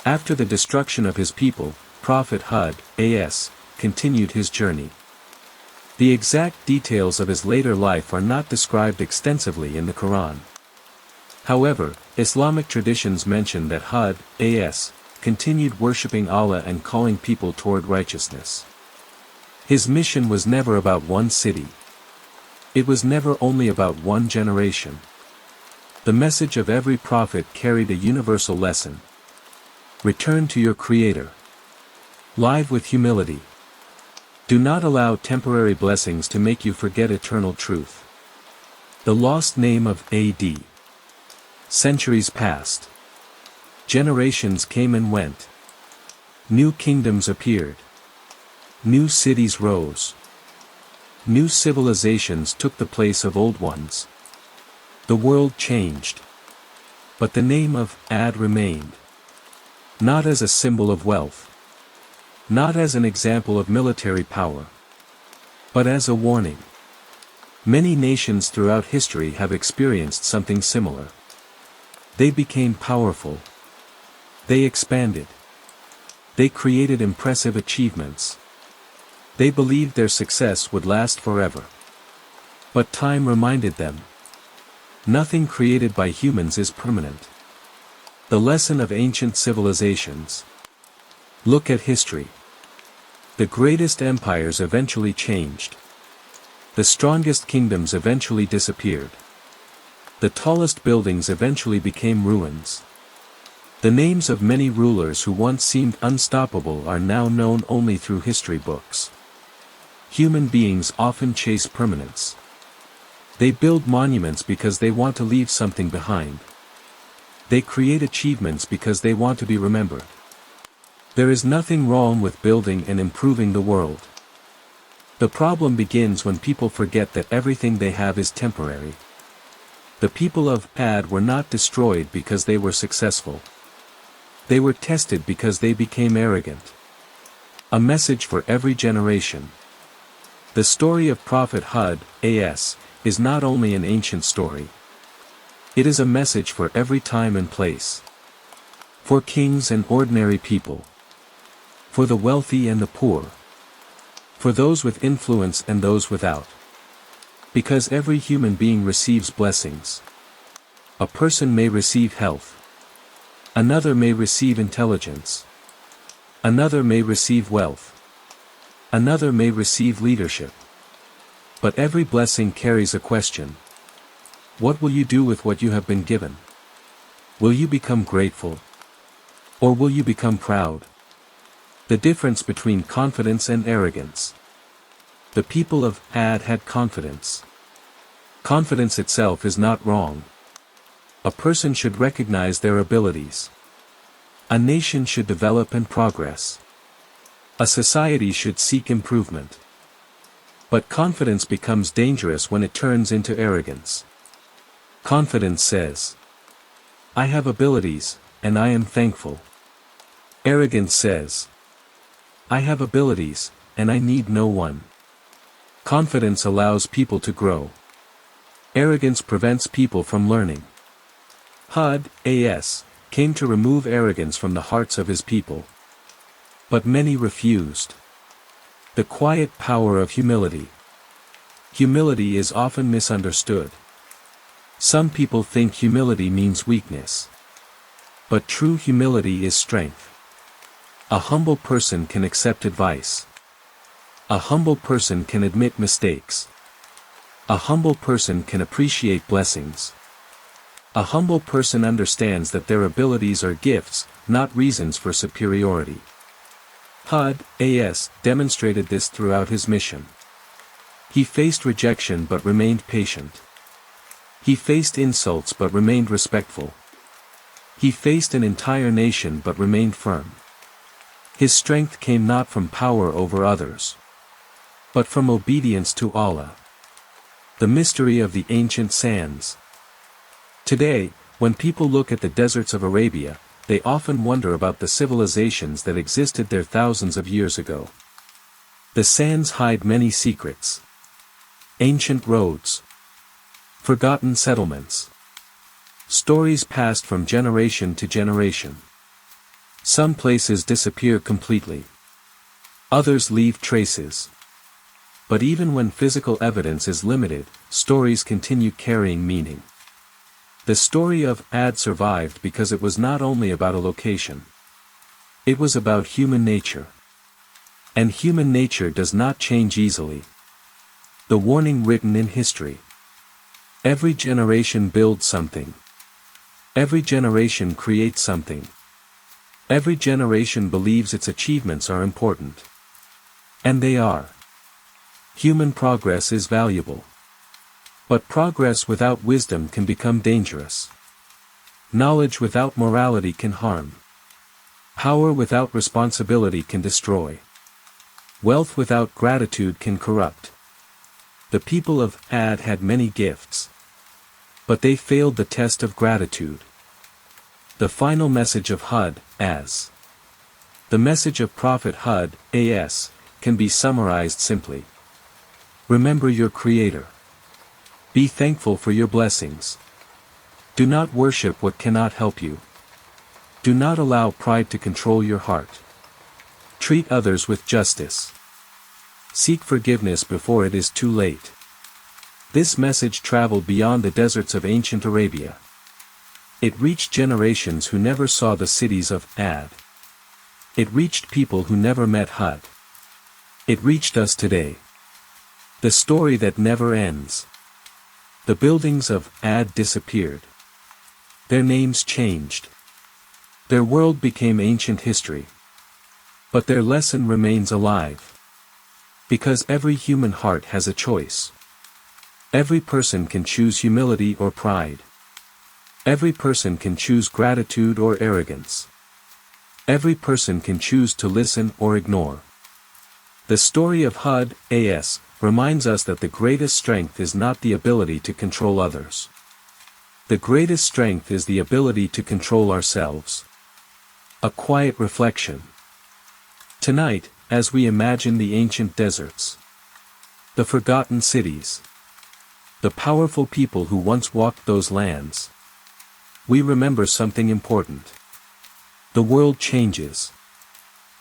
After the destruction of his people, Prophet Hud AS continued his journey. The exact details of his later life are not described extensively in the Quran. However, Islamic traditions mention that Hud AS continued worshipping Allah and calling people toward righteousness. His mission was never about one city. It was never only about one generation. The message of every prophet carried a universal lesson. Return to your Creator. Live with humility. Do not allow temporary blessings to make you forget eternal truth. The lost name of AD. Centuries passed. Generations came and went. New kingdoms appeared. New cities rose. New civilizations took the place of old ones. The world changed. But the name of Ad remained. Not as a symbol of wealth. Not as an example of military power. But as a warning. Many nations throughout history have experienced something similar. They became powerful. They expanded. They created impressive achievements. They believed their success would last forever. But time reminded them. Nothing created by humans is permanent. The lesson of ancient civilizations. Look at history. The greatest empires eventually changed. The strongest kingdoms eventually disappeared. The tallest buildings eventually became ruins. The names of many rulers who once seemed unstoppable are now known only through history books. Human beings often chase permanence. They build monuments because they want to leave something behind. They create achievements because they want to be remembered. There is nothing wrong with building and improving the world. The problem begins when people forget that everything they have is temporary. The people of Ad were not destroyed because they were successful. They were tested because they became arrogant. A message for every generation. The story of Prophet Hud AS is not only an ancient story. It is a message for every time and place. For kings and ordinary people. For the wealthy and the poor. For those with influence and those without. Because every human being receives blessings. A person may receive health. Another may receive intelligence. Another may receive wealth. Another may receive leadership. But every blessing carries a question. What will you do with what you have been given? Will you become grateful? Or will you become proud? The difference between confidence and arrogance. The people of Ad had confidence. Confidence itself is not wrong. A person should recognize their abilities. A nation should develop and progress. A society should seek improvement. But confidence becomes dangerous when it turns into arrogance. Confidence says, I have abilities, and I am thankful. Arrogance says, I have abilities, and I need no one. Confidence allows people to grow. Arrogance prevents people from learning. Hud AS came to remove arrogance from the hearts of his people. But many refused. The quiet power of humility. Humility is often misunderstood. Some people think humility means weakness. But true humility is strength. A humble person can accept advice. A humble person can admit mistakes. A humble person can appreciate blessings. A humble person understands that their abilities are gifts, not reasons for superiority. Hud AS demonstrated this throughout his mission. He faced rejection but remained patient. He faced insults but remained respectful. He faced an entire nation but remained firm. His strength came not from power over others, but from obedience to Allah. The mystery of the ancient sands. Today, when people look at the deserts of Arabia, they often wonder about the civilizations that existed there thousands of years ago. The sands hide many secrets. Ancient roads. Forgotten settlements. Stories passed from generation to generation. Some places disappear completely. Others leave traces. But even when physical evidence is limited, stories continue carrying meaning. The story of Ad survived because it was not only about a location. It was about human nature. And human nature does not change easily. The warning written in history. Every generation builds something. Every generation creates something. Every generation believes its achievements are important. And they are. Human progress is valuable. But progress without wisdom can become dangerous. Knowledge without morality can harm. Power without responsibility can destroy. Wealth without gratitude can corrupt. The people of Ad had many gifts. But they failed the test of gratitude. The final message of Hud AS. The message of Prophet Hud AS can be summarized simply. Remember your Creator. Be thankful for your blessings. Do not worship what cannot help you. Do not allow pride to control your heart. Treat others with justice. Seek forgiveness before it is too late. This message traveled beyond the deserts of ancient Arabia. It reached generations who never saw the cities of Ad. It reached people who never met Hud. It reached us today. The story that never ends. The buildings of Ad disappeared. Their names changed. Their world became ancient history. But their lesson remains alive. Because every human heart has a choice. Every person can choose humility or pride. Every person can choose gratitude or arrogance. Every person can choose to listen or ignore. The story of Hud AS reminds us that the greatest strength is not the ability to control others. The greatest strength is the ability to control ourselves. A quiet reflection. Tonight, as we imagine the ancient deserts, the forgotten cities, the powerful people who once walked those lands, we remember something important. The world changes.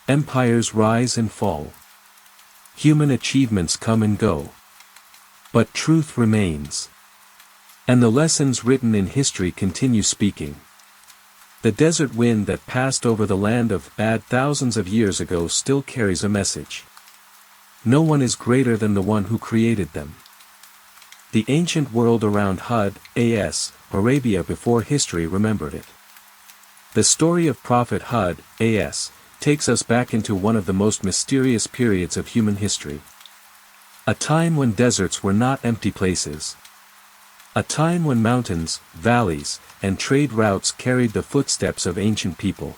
Empires rise and fall. Human achievements come and go. But truth remains. And the lessons written in history continue speaking. The desert wind that passed over the land of Ad thousands of years ago still carries a message. No one is greater than the one who created them. The ancient world around Hud AS, Arabia before history remembered it. The story of Prophet Hud AS takes us back into one of the most mysterious periods of human history. A time when deserts were not empty places. A time when mountains, valleys, and trade routes carried the footsteps of ancient people.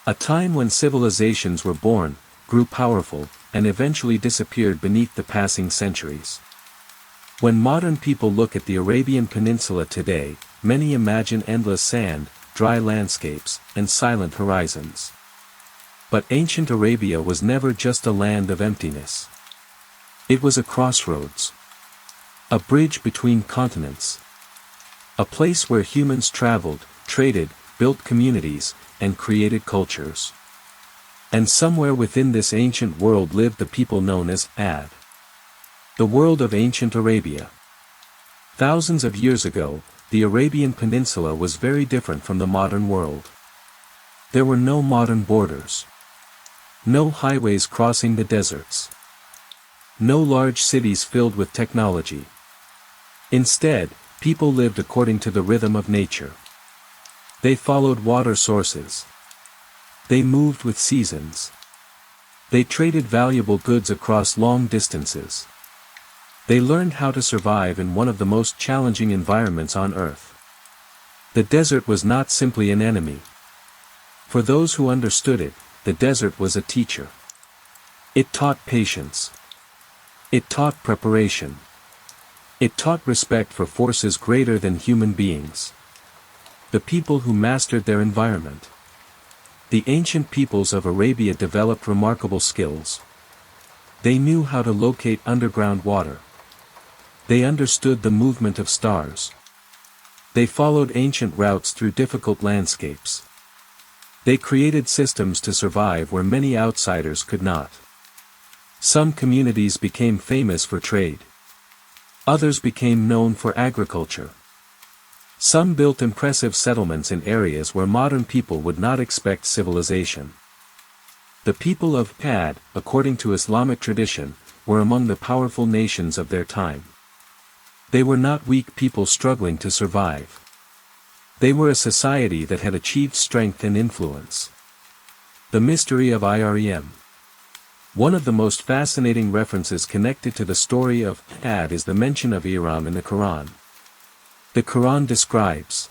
A time when civilizations were born, grew powerful, and eventually disappeared beneath the passing centuries. When modern people look at the Arabian Peninsula today, many imagine endless sand, dry landscapes, and silent horizons. But ancient Arabia was never just a land of emptiness. It was a crossroads. A bridge between continents. A place where humans traveled, traded, built communities, and created cultures. And somewhere within this ancient world lived the people known as Ad. The world of ancient Arabia. Thousands of years ago, the Arabian Peninsula was very different from the modern world. There were no modern borders. No highways crossing the deserts. No large cities filled with technology. Instead, people lived according to the rhythm of nature. They followed water sources. They moved with seasons. They traded valuable goods across long distances. They learned how to survive in one of the most challenging environments on Earth. The desert was not simply an enemy. For those who understood it, the desert was a teacher. It taught patience. It taught preparation. It taught respect for forces greater than human beings. The people who mastered their environment. The ancient peoples of Arabia developed remarkable skills. They knew how to locate underground water. They understood the movement of stars. They followed ancient routes through difficult landscapes. They created systems to survive where many outsiders could not. Some communities became famous for trade. Others became known for agriculture. Some built impressive settlements in areas where modern people would not expect civilization. The people of Ad, according to Islamic tradition, were among the powerful nations of their time. They were not weak people struggling to survive. They were a society that had achieved strength and influence. The mystery of Iram. One of the most fascinating references connected to the story of Ad is the mention of Iram in the Quran. The Quran describes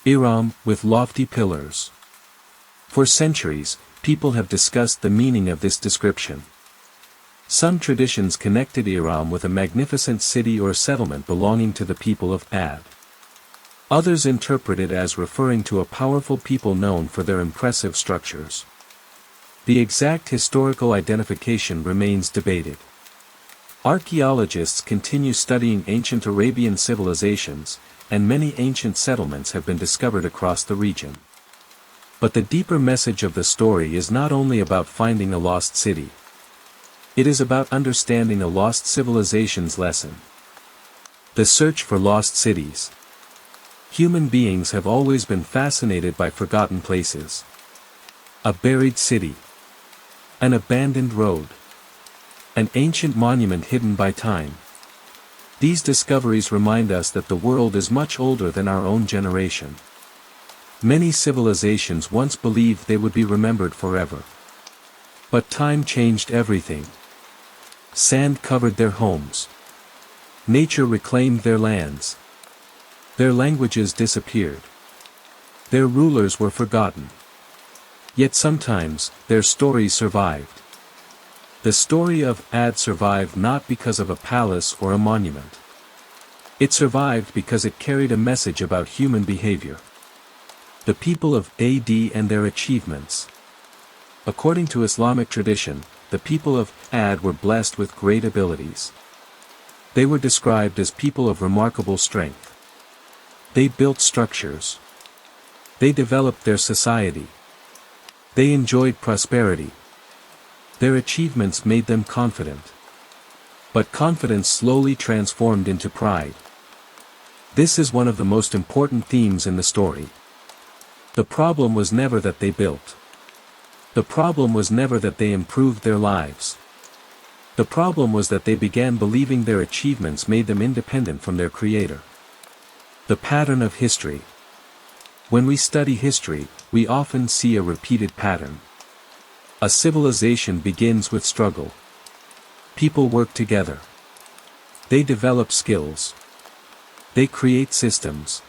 Iram with lofty pillars. For centuries, people have discussed the meaning of this description. Some traditions connected Iram with a magnificent city or settlement belonging to the people of Ad. Others interpret it as referring to a powerful people known for their impressive structures. The exact historical identification remains debated. Archaeologists continue studying ancient Arabian civilizations, and many ancient settlements have been discovered across the region. But the deeper message of the story is not only about finding a lost city. It is about understanding a lost civilization's lesson. The search for lost cities. Human beings have always been fascinated by forgotten places. A buried city. An abandoned road. An ancient monument hidden by time. These discoveries remind us that the world is much older than our own generation. Many civilizations once believed they would be remembered forever. But time changed everything. Sand covered their homes. Nature reclaimed their lands. Their languages disappeared. Their rulers were forgotten. Yet sometimes, their stories survived. The story of Ad survived not because of a palace or a monument. It survived because it carried a message about human behavior. The people of Ad and their achievements. According to Islamic tradition, the people of Ad were blessed with great abilities. They were described as people of remarkable strength. They built structures. They developed their society. They enjoyed prosperity. Their achievements made them confident. But confidence slowly transformed into pride. This is one of the most important themes in the story. The problem was never that they built. The problem was never that they improved their lives. The problem was that they began believing their achievements made them independent from their creator. The pattern of history. When we study history, we often see a repeated pattern. A civilization begins with struggle. People work together. They develop skills. They create systems.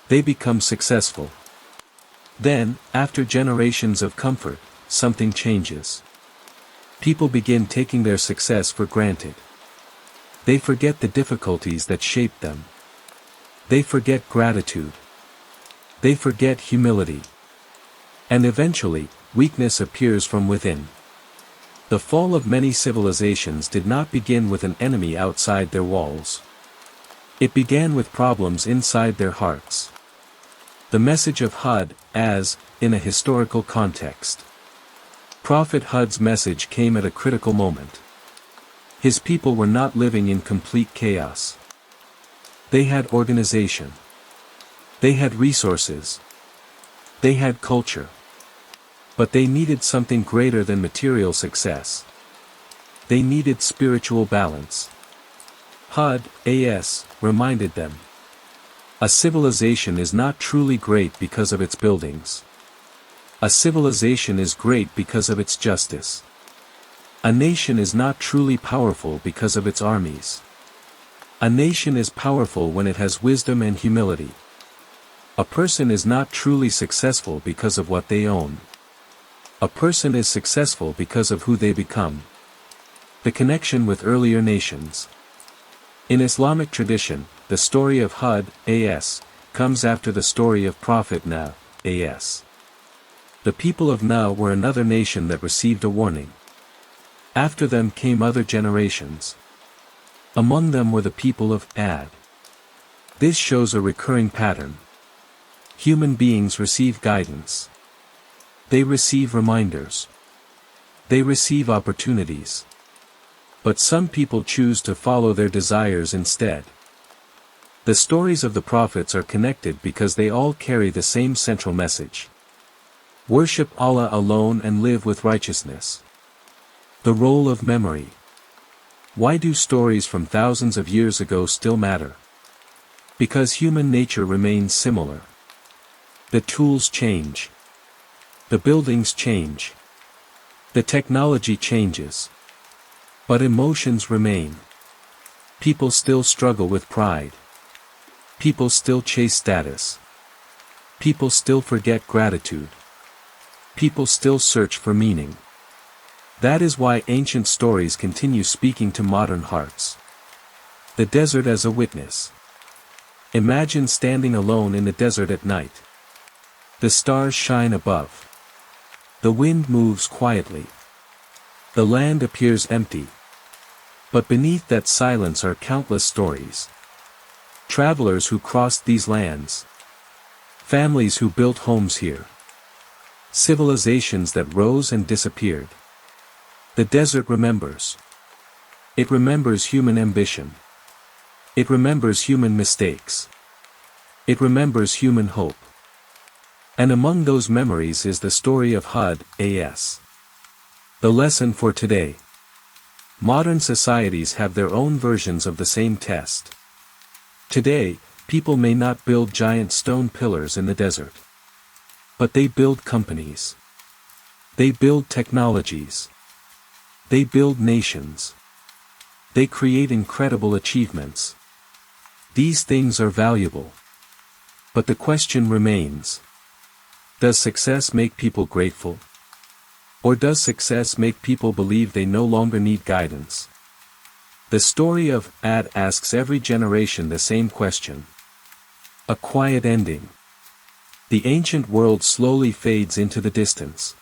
They become successful. Then, after generations of comfort, something changes. People begin taking their success for granted. They forget the difficulties that shaped them. They forget gratitude. They forget humility. And eventually, weakness appears from within. The fall of many civilizations did not begin with an enemy outside their walls. It began with problems inside their hearts. The message of Hud, as, in a historical context. Prophet Hud's message came at a critical moment. His people were not living in complete chaos. They had organization. They had resources. They had culture. But they needed something greater than material success. They needed spiritual balance. Hud AS reminded them. A civilization is not truly great because of its buildings. A civilization is great because of its justice. A nation is not truly powerful because of its armies. A nation is powerful when it has wisdom and humility. A person is not truly successful because of what they own. A person is successful because of who they become. The connection with earlier nations. In Islamic tradition, the story of Hud AS comes after the story of Prophet Nuh AS. The people of Nuh were another nation that received a warning. After them came other generations. Among them were the people of Ad. This shows a recurring pattern. Human beings receive guidance. They receive reminders. They receive opportunities. But some people choose to follow their desires instead. The stories of the prophets are connected because they all carry the same central message. Worship Allah alone and live with righteousness. The role of memory. Why do stories from thousands of years ago still matter? Because human nature remains similar. The tools change. The buildings change. The technology changes. But emotions remain. People still struggle with pride. People still chase status. People still forget gratitude. People still search for meaning. That is why ancient stories continue speaking to modern hearts. The desert as a witness. Imagine standing alone in the desert at night. The stars shine above. The wind moves quietly. The land appears empty. But beneath that silence are countless stories. Travelers who crossed these lands. Families who built homes here. Civilizations that rose and disappeared. The desert remembers. It remembers human ambition. It remembers human mistakes. It remembers human hope. And among those memories is the story of Hud AS. The lesson for today. Modern societies have their own versions of the same test. Today, people may not build giant stone pillars in the desert. But they build companies. They build technologies. They build nations. They create incredible achievements. These things are valuable. But the question remains. Does success make people grateful? Or does success make people believe they no longer need guidance? The story of Ad asks every generation the same question. A quiet ending. The ancient world slowly fades into the distance.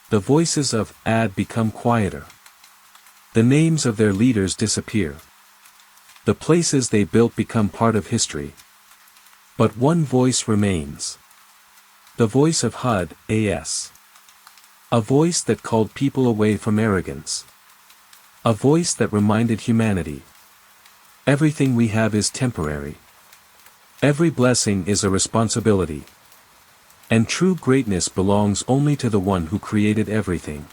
The voices of Ad become quieter. The names of their leaders disappear. The places they built become part of history. But one voice remains. The voice of Hud AS. A voice that called people away from arrogance. A voice that reminded humanity. Everything we have is temporary. Every blessing is a responsibility. And true greatness belongs only to the one who created everything.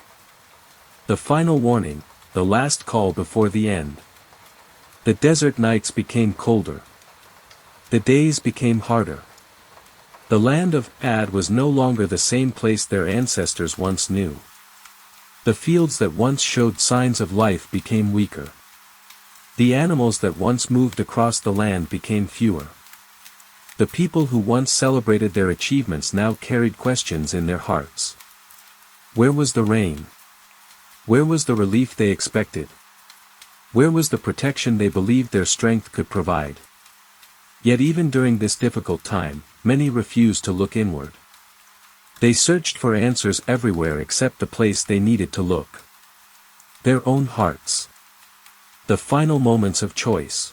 The final warning, the last call before the end. The desert nights became colder. The days became harder. The land of Ad was no longer the same place their ancestors once knew. The fields that once showed signs of life became weaker. The animals that once moved across the land became fewer. The people who once celebrated their achievements now carried questions in their hearts. Where was the rain? Where was the relief they expected? Where was the protection they believed their strength could provide? Yet even during this difficult time, many refused to look inward. They searched for answers everywhere except the place they needed to look. Their own hearts. The final moments of choice.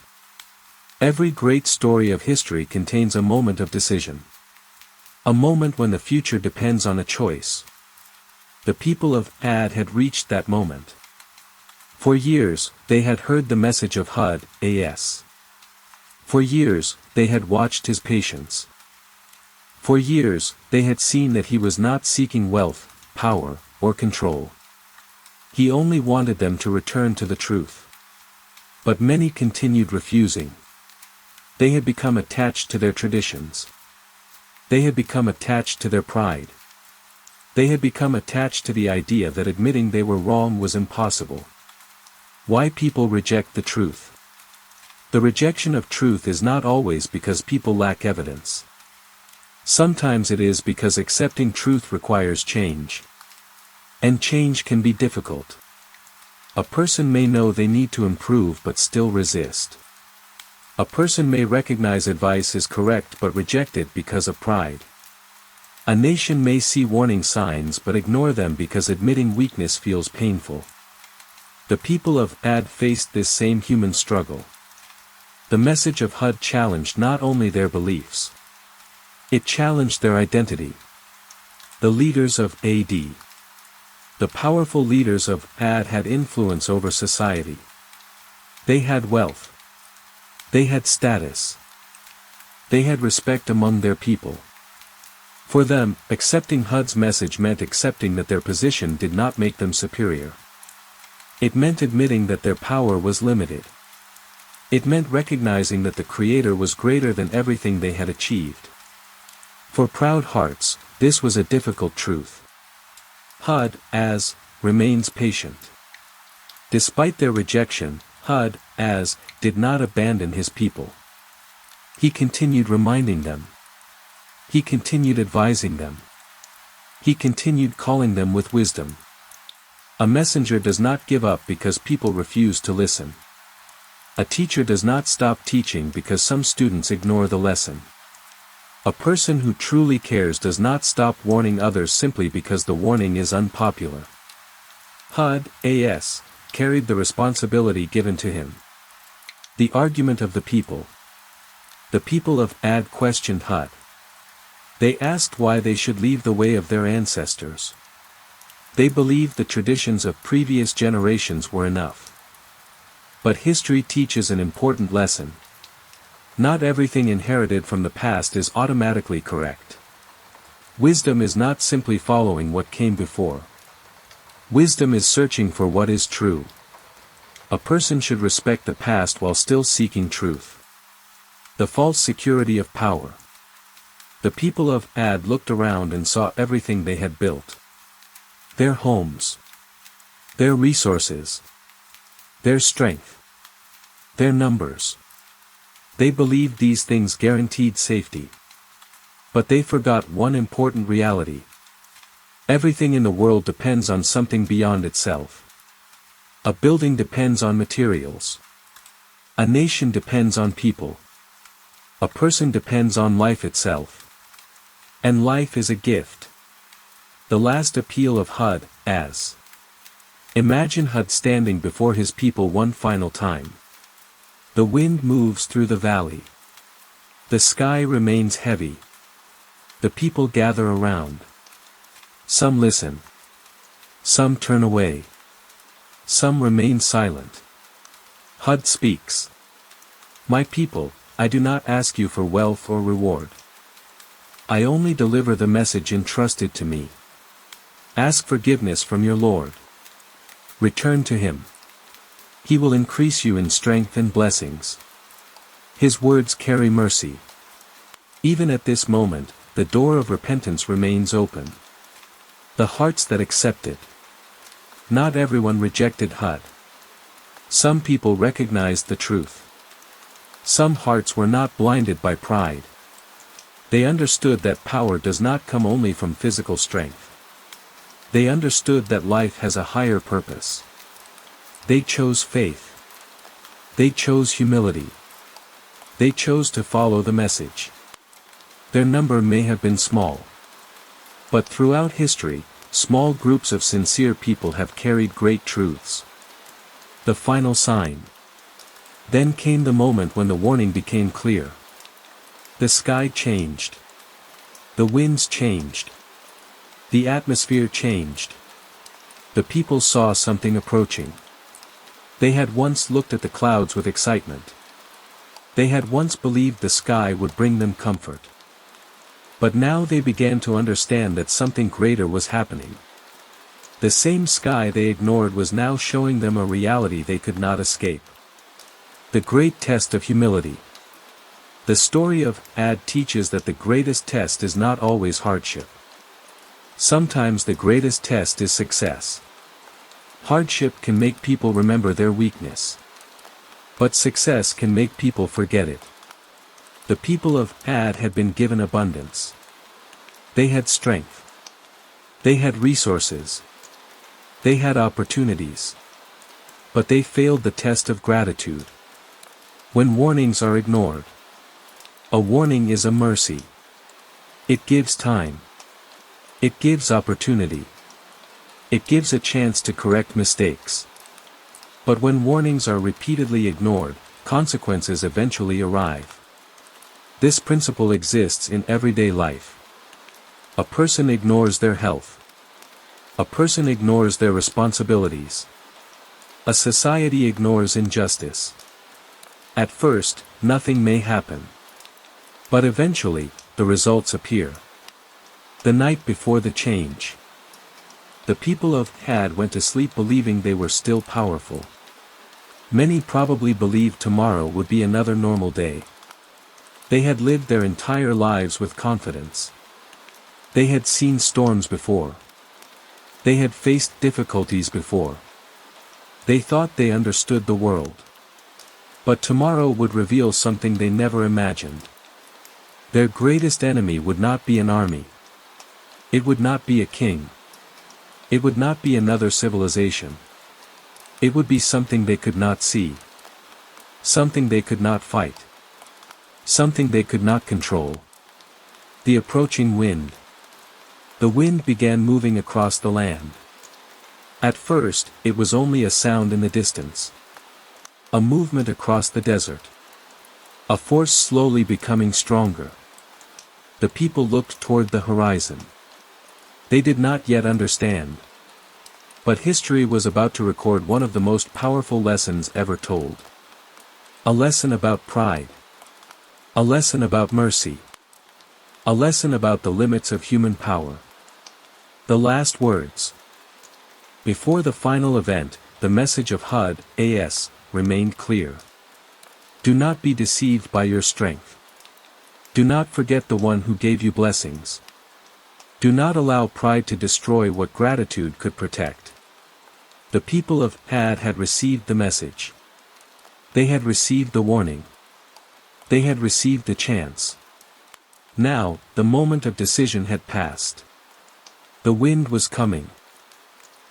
Every great story of history contains a moment of decision. A moment when the future depends on a choice. The people of Ad had reached that moment. For years, they had heard the message of Hud AS. For years, they had watched his patience. For years, they had seen that he was not seeking wealth, power, or control. He only wanted them to return to the truth. But many continued refusing. They had become attached to their traditions. They had become attached to their pride. They had become attached to the idea that admitting they were wrong was impossible. Why people reject the truth? The rejection of truth is not always because people lack evidence. Sometimes it is because accepting truth requires change. And change can be difficult. A person may know they need to improve but still resist. A person may recognize advice is correct but reject it because of pride. A nation may see warning signs but ignore them because admitting weakness feels painful. The people of Ad faced this same human struggle. The message of Hud challenged not only their beliefs. It challenged their identity. The leaders of AD. The powerful leaders of Ad had influence over society. They had wealth. They had status. They had respect among their people. For them, accepting Hud's message meant accepting that their position did not make them superior. It meant admitting that their power was limited. It meant recognizing that the Creator was greater than everything they had achieved. For proud hearts, this was a difficult truth. Hud AS remains patient. Despite their rejection, Hud AS did not abandon his people. He continued reminding them. He continued advising them. He continued calling them with wisdom. A messenger does not give up because people refuse to listen. A teacher does not stop teaching because some students ignore the lesson. A person who truly cares does not stop warning others simply because the warning is unpopular. Hud AS carried the responsibility given to him. The argument of the people. The people of Ad questioned Hud. They asked why they should leave the way of their ancestors. They believed the traditions of previous generations were enough. But history teaches an important lesson. Not everything inherited from the past is automatically correct. Wisdom is not simply following what came before. Wisdom is searching for what is true. A person should respect the past while still seeking truth. The false security of power. The people of Ad looked around and saw everything they had built. Their homes. Their resources. Their strength. Their numbers. They believed these things guaranteed safety. But they forgot one important reality. Everything in the world depends on something beyond itself. A building depends on materials. A nation depends on people. A person depends on life itself. And life is a gift. The last appeal of Hud AS. Imagine Hud standing before his people one final time. The wind moves through the valley. The sky remains heavy. The people gather around. Some listen. Some turn away. Some remain silent. Hud speaks. My people, I do not ask you for wealth or reward. I only deliver the message entrusted to me. Ask forgiveness from your Lord. Return to Him. He will increase you in strength and blessings. His words carry mercy. Even at this moment, the door of repentance remains open. The hearts that accept it. Not everyone rejected Hud. Some people recognized the truth. Some hearts were not blinded by pride. They understood that power does not come only from physical strength. They understood that life has a higher purpose. They chose faith. They chose humility. They chose to follow the message. Their number may have been small. But throughout history, small groups of sincere people have carried great truths. The final sign. Then came the moment when the warning became clear. The sky changed. The winds changed. The atmosphere changed. The people saw something approaching. They had once looked at the clouds with excitement. They had once believed the sky would bring them comfort. But now they began to understand that something greater was happening. The same sky they ignored was now showing them a reality they could not escape. The great test of humility. The story of Ad teaches that the greatest test is not always hardship. Sometimes the greatest test is success. Hardship can make people remember their weakness. But success can make people forget it. The people of Ad had been given abundance. They had strength. They had resources. They had opportunities. But they failed the test of gratitude. When warnings are ignored. A warning is a mercy. It gives time. It gives opportunity. It gives a chance to correct mistakes. But when warnings are repeatedly ignored, consequences eventually arrive. This principle exists in everyday life. A person ignores their health. A person ignores their responsibilities. A society ignores injustice. At first, nothing may happen. But eventually, the results appear. The night before the change. The people of Had went to sleep believing they were still powerful. Many probably believed tomorrow would be another normal day. They had lived their entire lives with confidence. They had seen storms before. They had faced difficulties before. They thought they understood the world. But tomorrow would reveal something they never imagined. Their greatest enemy would not be an army. It would not be a king. It would not be another civilization. It would be something they could not see. Something they could not fight. Something they could not control. The approaching wind. The wind began moving across the land. At first, it was only a sound in the distance. A movement across the desert. A force slowly becoming stronger. The people looked toward the horizon. They did not yet understand. But history was about to record one of the most powerful lessons ever told. A lesson about pride. A lesson about mercy. A lesson about the limits of human power. The last words. Before the final event, the message of Hud AS remained clear. Do not be deceived by your strength. Do not forget the one who gave you blessings. Do not allow pride to destroy what gratitude could protect. The people of Had received the message. They had received the warning. They had received the chance. Now, the moment of decision had passed. The wind was coming.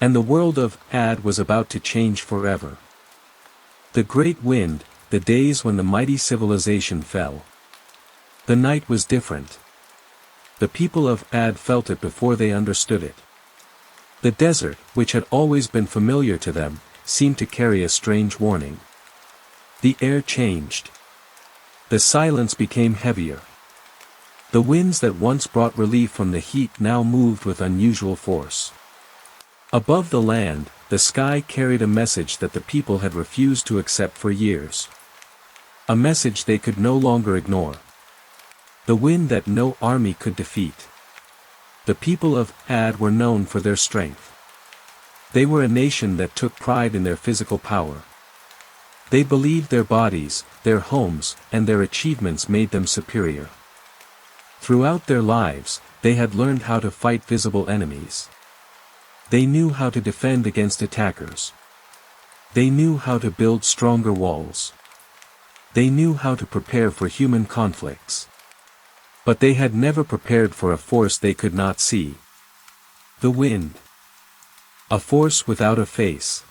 And the world of Had was about to change forever. The great wind, the days when the mighty civilization fell. The night was different. The people of Ad felt it before they understood it. The desert, which had always been familiar to them, seemed to carry a strange warning. The air changed. The silence became heavier. The winds that once brought relief from the heat now moved with unusual force. Above the land, the sky carried a message that the people had refused to accept for years. A message they could no longer ignore. The wind that no army could defeat. The people of Ad were known for their strength. They were a nation that took pride in their physical power. They believed their bodies, their homes, and their achievements made them superior. Throughout their lives, they had learned how to fight visible enemies. They knew how to defend against attackers. They knew how to build stronger walls. They knew how to prepare for human conflicts. But they had never prepared for a force they could not see. The wind. A force without a face.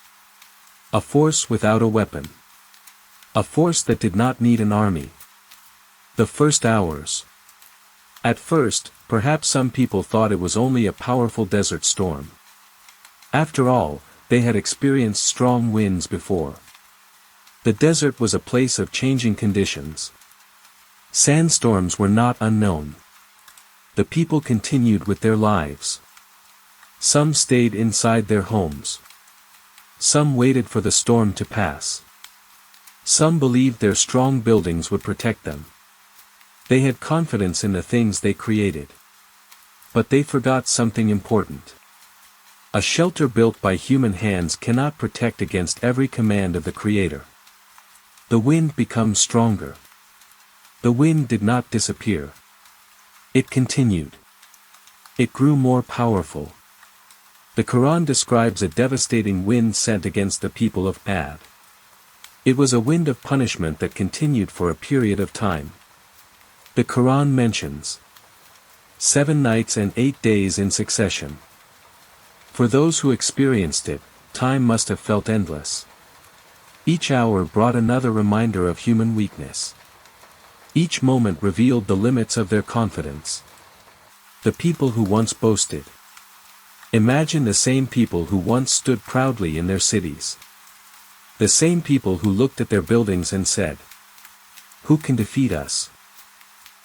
A force without a weapon. A force that did not need an army. The first hours. At first, perhaps some people thought it was only a powerful desert storm. After all, they had experienced strong winds before. The desert was a place of changing conditions. Sandstorms were not unknown. The people continued with their lives. Some stayed inside their homes. Some waited for the storm to pass. Some believed their strong buildings would protect them. They had confidence in the things they created. But they forgot something important. A shelter built by human hands cannot protect against every command of the Creator. The wind becomes stronger. The wind did not disappear. It continued. It grew more powerful. The Quran describes a devastating wind sent against the people of Ad. It was a wind of punishment that continued for a period of time. The Quran mentions 7 nights and 8 days in succession. For those who experienced it, time must have felt endless. Each hour brought another reminder of human weakness. Each moment revealed the limits of their confidence. The people who once boasted. Imagine the same people who once stood proudly in their cities. The same people who looked at their buildings and said, "Who can defeat us?"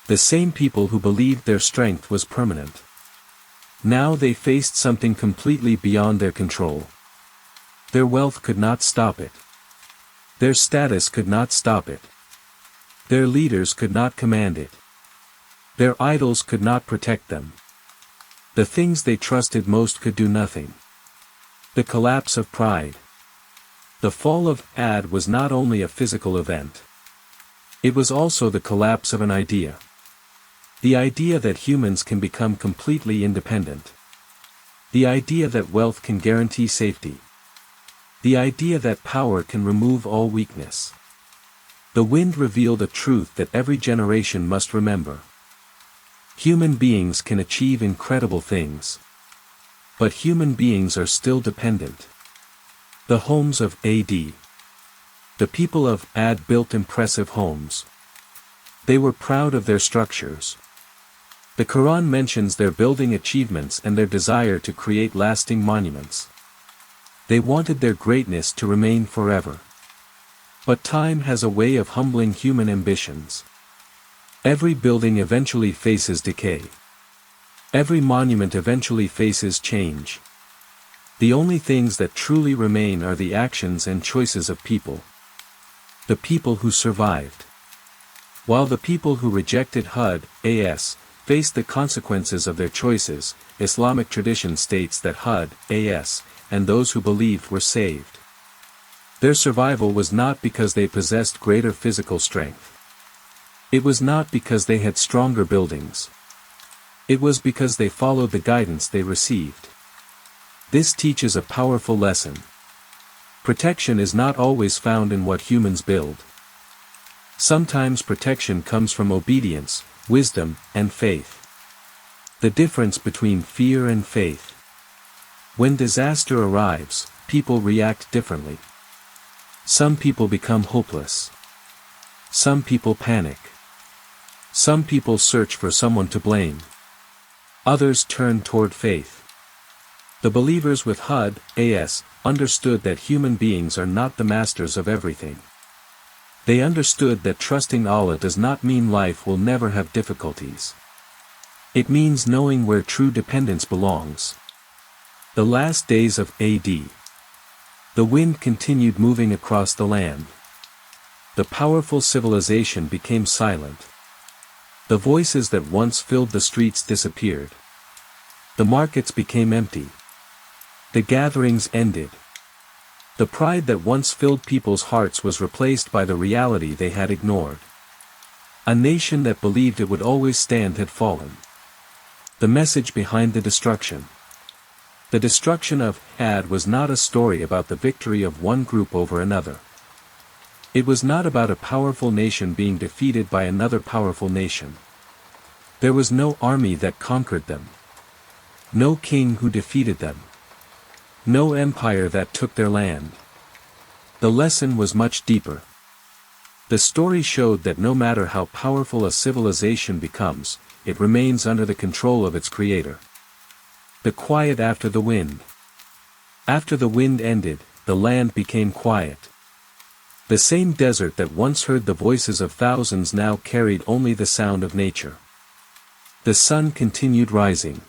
The same people who believed their strength was permanent. Now they faced something completely beyond their control. Their wealth could not stop it. Their status could not stop it. Their leaders could not command it. Their idols could not protect them. The things they trusted most could do nothing. The collapse of pride. The fall of Ad was not only a physical event. It was also the collapse of an idea. The idea that humans can become completely independent. The idea that wealth can guarantee safety. The idea that power can remove all weakness. The wind revealed a truth that every generation must remember. Human beings can achieve incredible things. But human beings are still dependent. The homes of Ad. The people of Ad built impressive homes. They were proud of their structures. The Quran mentions their building achievements and their desire to create lasting monuments. They wanted their greatness to remain forever. But time has a way of humbling human ambitions. Every building eventually faces decay. Every monument eventually faces change. The only things that truly remain are the actions and choices of people. The people who survived. While the people who rejected Hud AS faced the consequences of their choices, Islamic tradition states that Hud AS and those who believed were saved. Their survival was not because they possessed greater physical strength. It was not because they had stronger buildings. It was because they followed the guidance they received. This teaches a powerful lesson. Protection is not always found in what humans build. Sometimes protection comes from obedience, wisdom, and faith. The difference between fear and faith. When disaster arrives, people react differently. Some people become hopeless. Some people panic. Some people search for someone to blame. Others turn toward faith. The believers with Hud AS understood that human beings are not the masters of everything. They understood that trusting Allah does not mean life will never have difficulties. It means knowing where true dependence belongs. The last days of AD. The wind continued moving across the land. The powerful civilization became silent. The voices that once filled the streets disappeared. The markets became empty. The gatherings ended. The pride that once filled people's hearts was replaced by the reality they had ignored. A nation that believed it would always stand had fallen. The message behind the destruction. The destruction of Ad was not a story about the victory of one group over another. It was not about a powerful nation being defeated by another powerful nation. There was no army that conquered them. No king who defeated them. No empire that took their land. The lesson was much deeper. The story showed that no matter how powerful a civilization becomes, it remains under the control of its creator. The quiet after the wind. After the wind ended, the land became quiet. The same desert that once heard the voices of thousands now carried only the sound of nature. The sun continued rising.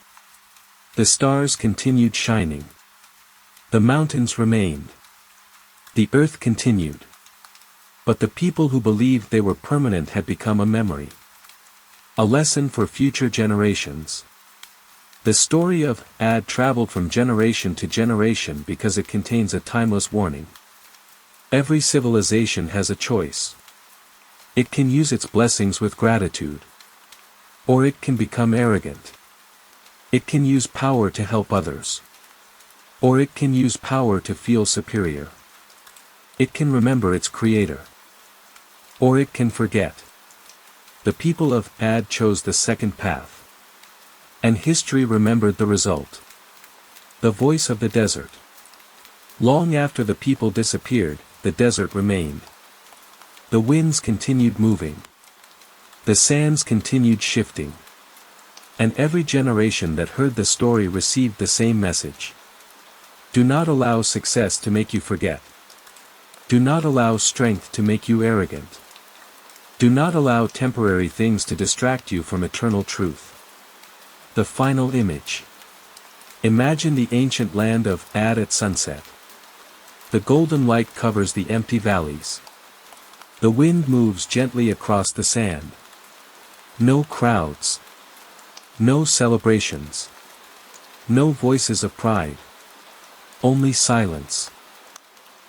The stars continued shining. The mountains remained. The earth continued. But the people who believed they were permanent had become a memory. A lesson for future generations. The story of Ad traveled from generation to generation because it contains a timeless warning. Every civilization has a choice. It can use its blessings with gratitude. Or it can become arrogant. It can use power to help others. Or it can use power to feel superior. It can remember its creator. Or it can forget. The people of Ad chose the second path. And history remembered the result. The voice of the desert. Long after the people disappeared, the desert remained. The winds continued moving. The sands continued shifting. And every generation that heard the story received the same message. Do not allow success to make you forget. Do not allow strength to make you arrogant. Do not allow temporary things to distract you from eternal truth. The final image. Imagine the ancient land of Ad at sunset. The golden light covers the empty valleys. The wind moves gently across the sand. No crowds. No celebrations. No voices of pride. Only silence.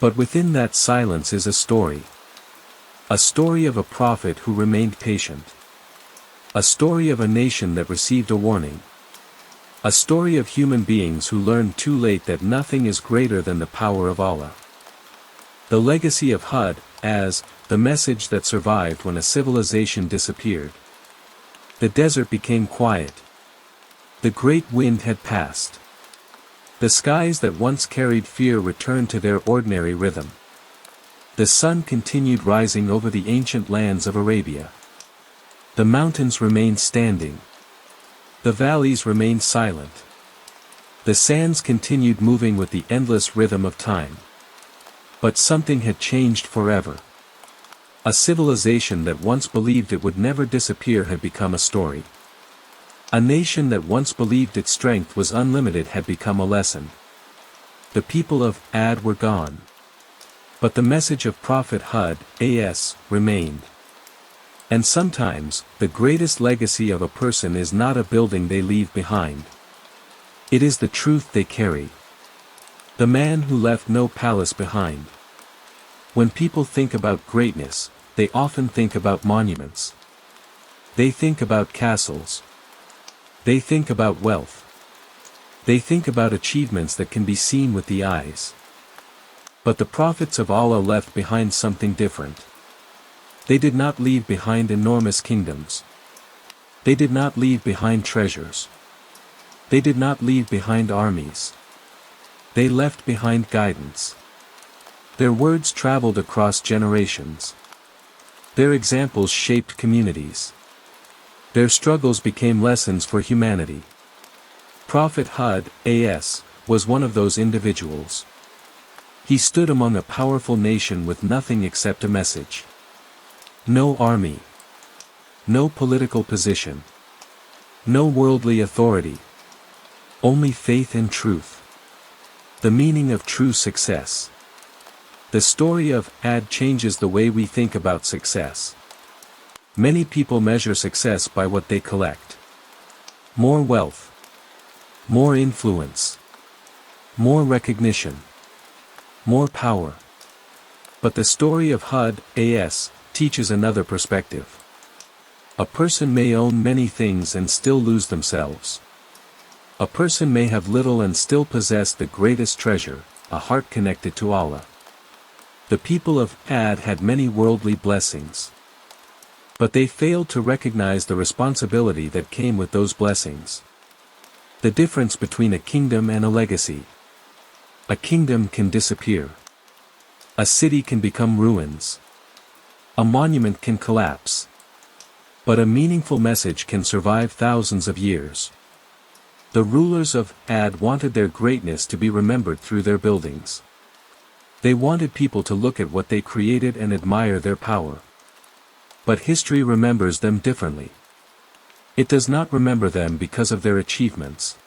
But within that silence is a story. A story of a prophet who remained patient. A story of a nation that received a warning. A story of human beings who learned too late that nothing is greater than the power of Allah. The legacy of Hud AS, the message that survived when a civilization disappeared. The desert became quiet. The great wind had passed. The skies that once carried fear returned to their ordinary rhythm. The sun continued rising over the ancient lands of Arabia. The mountains remained standing. The valleys remained silent. The sands continued moving with the endless rhythm of time. But something had changed forever. A civilization that once believed it would never disappear had become a story. A nation that once believed its strength was unlimited had become a lesson. The people of Ad were gone. But the message of Prophet Hud AS remained. And sometimes, the greatest legacy of a person is not a building they leave behind. It is the truth they carry. The man who left no palace behind. When people think about greatness, they often think about monuments. They think about castles. They think about wealth. They think about achievements that can be seen with the eyes. But the prophets of Allah left behind something different. They did not leave behind enormous kingdoms. They did not leave behind treasures. They did not leave behind armies. They left behind guidance. Their words traveled across generations. Their examples shaped communities. Their struggles became lessons for humanity. Prophet Hud AS was one of those individuals. He stood among a powerful nation with nothing except a message. No army. No political position. No worldly authority. Only faith and truth. The meaning of true success. The story of Ad changes the way we think about success. Many people measure success by what they collect. More wealth. More influence. More recognition. more power. But the story of Hud AS teaches another perspective. A person may own many things and still lose themselves. A person may have little and still possess the greatest treasure, a heart connected to Allah. The people of Ad had many worldly blessings. But they failed to recognize the responsibility that came with those blessings. The difference between a kingdom and a legacy. A kingdom can disappear. A city can become ruins. A monument can collapse. But a meaningful message can survive thousands of years. The rulers of Ad wanted their greatness to be remembered through their buildings. They wanted people to look at what they created and admire their power. But history remembers them differently. It does not remember them because of their achievements.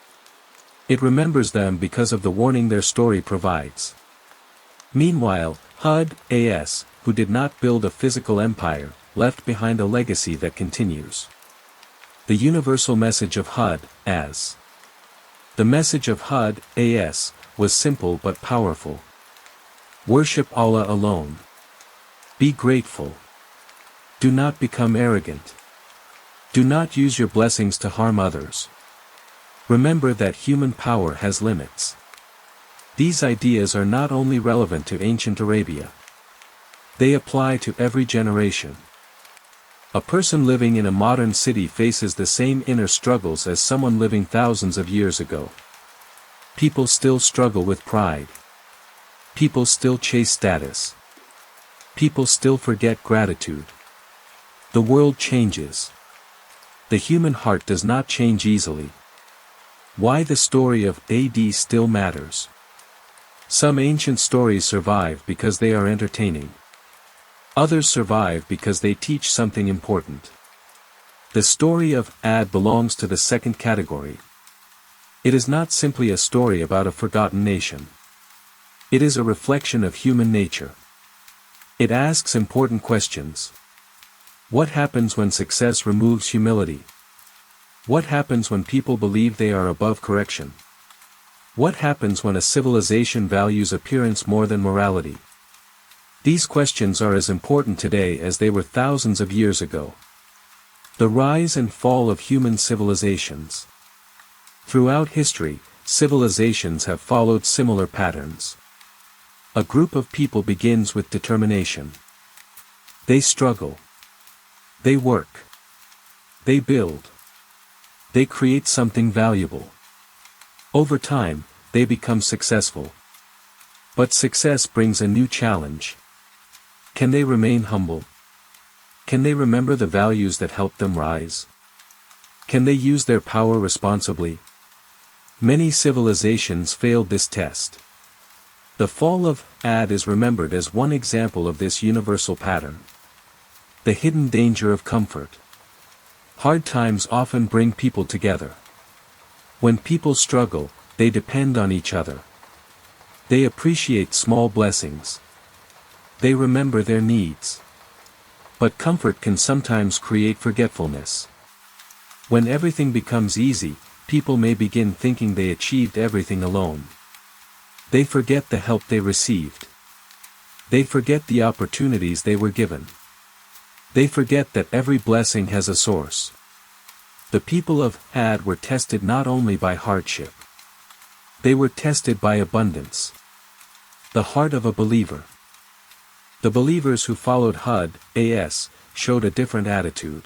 It remembers them because of the warning their story provides. Meanwhile, Hud AS, who did not build a physical empire, left behind a legacy that continues. The universal message of Hud AS. The message of Hud AS was simple but powerful. Worship Allah alone. Be grateful. Do not become arrogant. Do not use your blessings to harm others. Remember that human power has limits. These ideas are not only relevant to ancient Arabia. They apply to every generation. A person living in a modern city faces the same inner struggles as someone living thousands of years ago. People still struggle with pride. People still chase status. People still forget gratitude. The world changes. The human heart does not change easily. Why the story of AD still matters. Some ancient stories survive because they are entertaining. Others survive because they teach something important. The story of Ad belongs to the second category. It is not simply a story about a forgotten nation. It is a reflection of human nature. It asks important questions. What happens when success removes humility? What happens when people believe they are above correction? What happens when a civilization values appearance more than morality? These questions are as important today as they were thousands of years ago. The rise and fall of human civilizations. Throughout history, civilizations have followed similar patterns. A group of people begins with determination. They struggle. They work. They build. They create something valuable. Over time, they become successful. But success brings a new challenge. Can they remain humble? Can they remember the values that helped them rise? Can they use their power responsibly? Many civilizations failed this test. The fall of Ad is remembered as one example of this universal pattern. The hidden danger of comfort. Hard times often bring people together. When people struggle, they depend on each other. They appreciate small blessings. They remember their needs. But comfort can sometimes create forgetfulness. When everything becomes easy, people may begin thinking they achieved everything alone. They forget the help they received. They forget the opportunities they were given. They forget that every blessing has a source. The people of Ad were tested not only by hardship. They were tested by abundance. The heart of a believer. The believers who followed Hud AS showed a different attitude.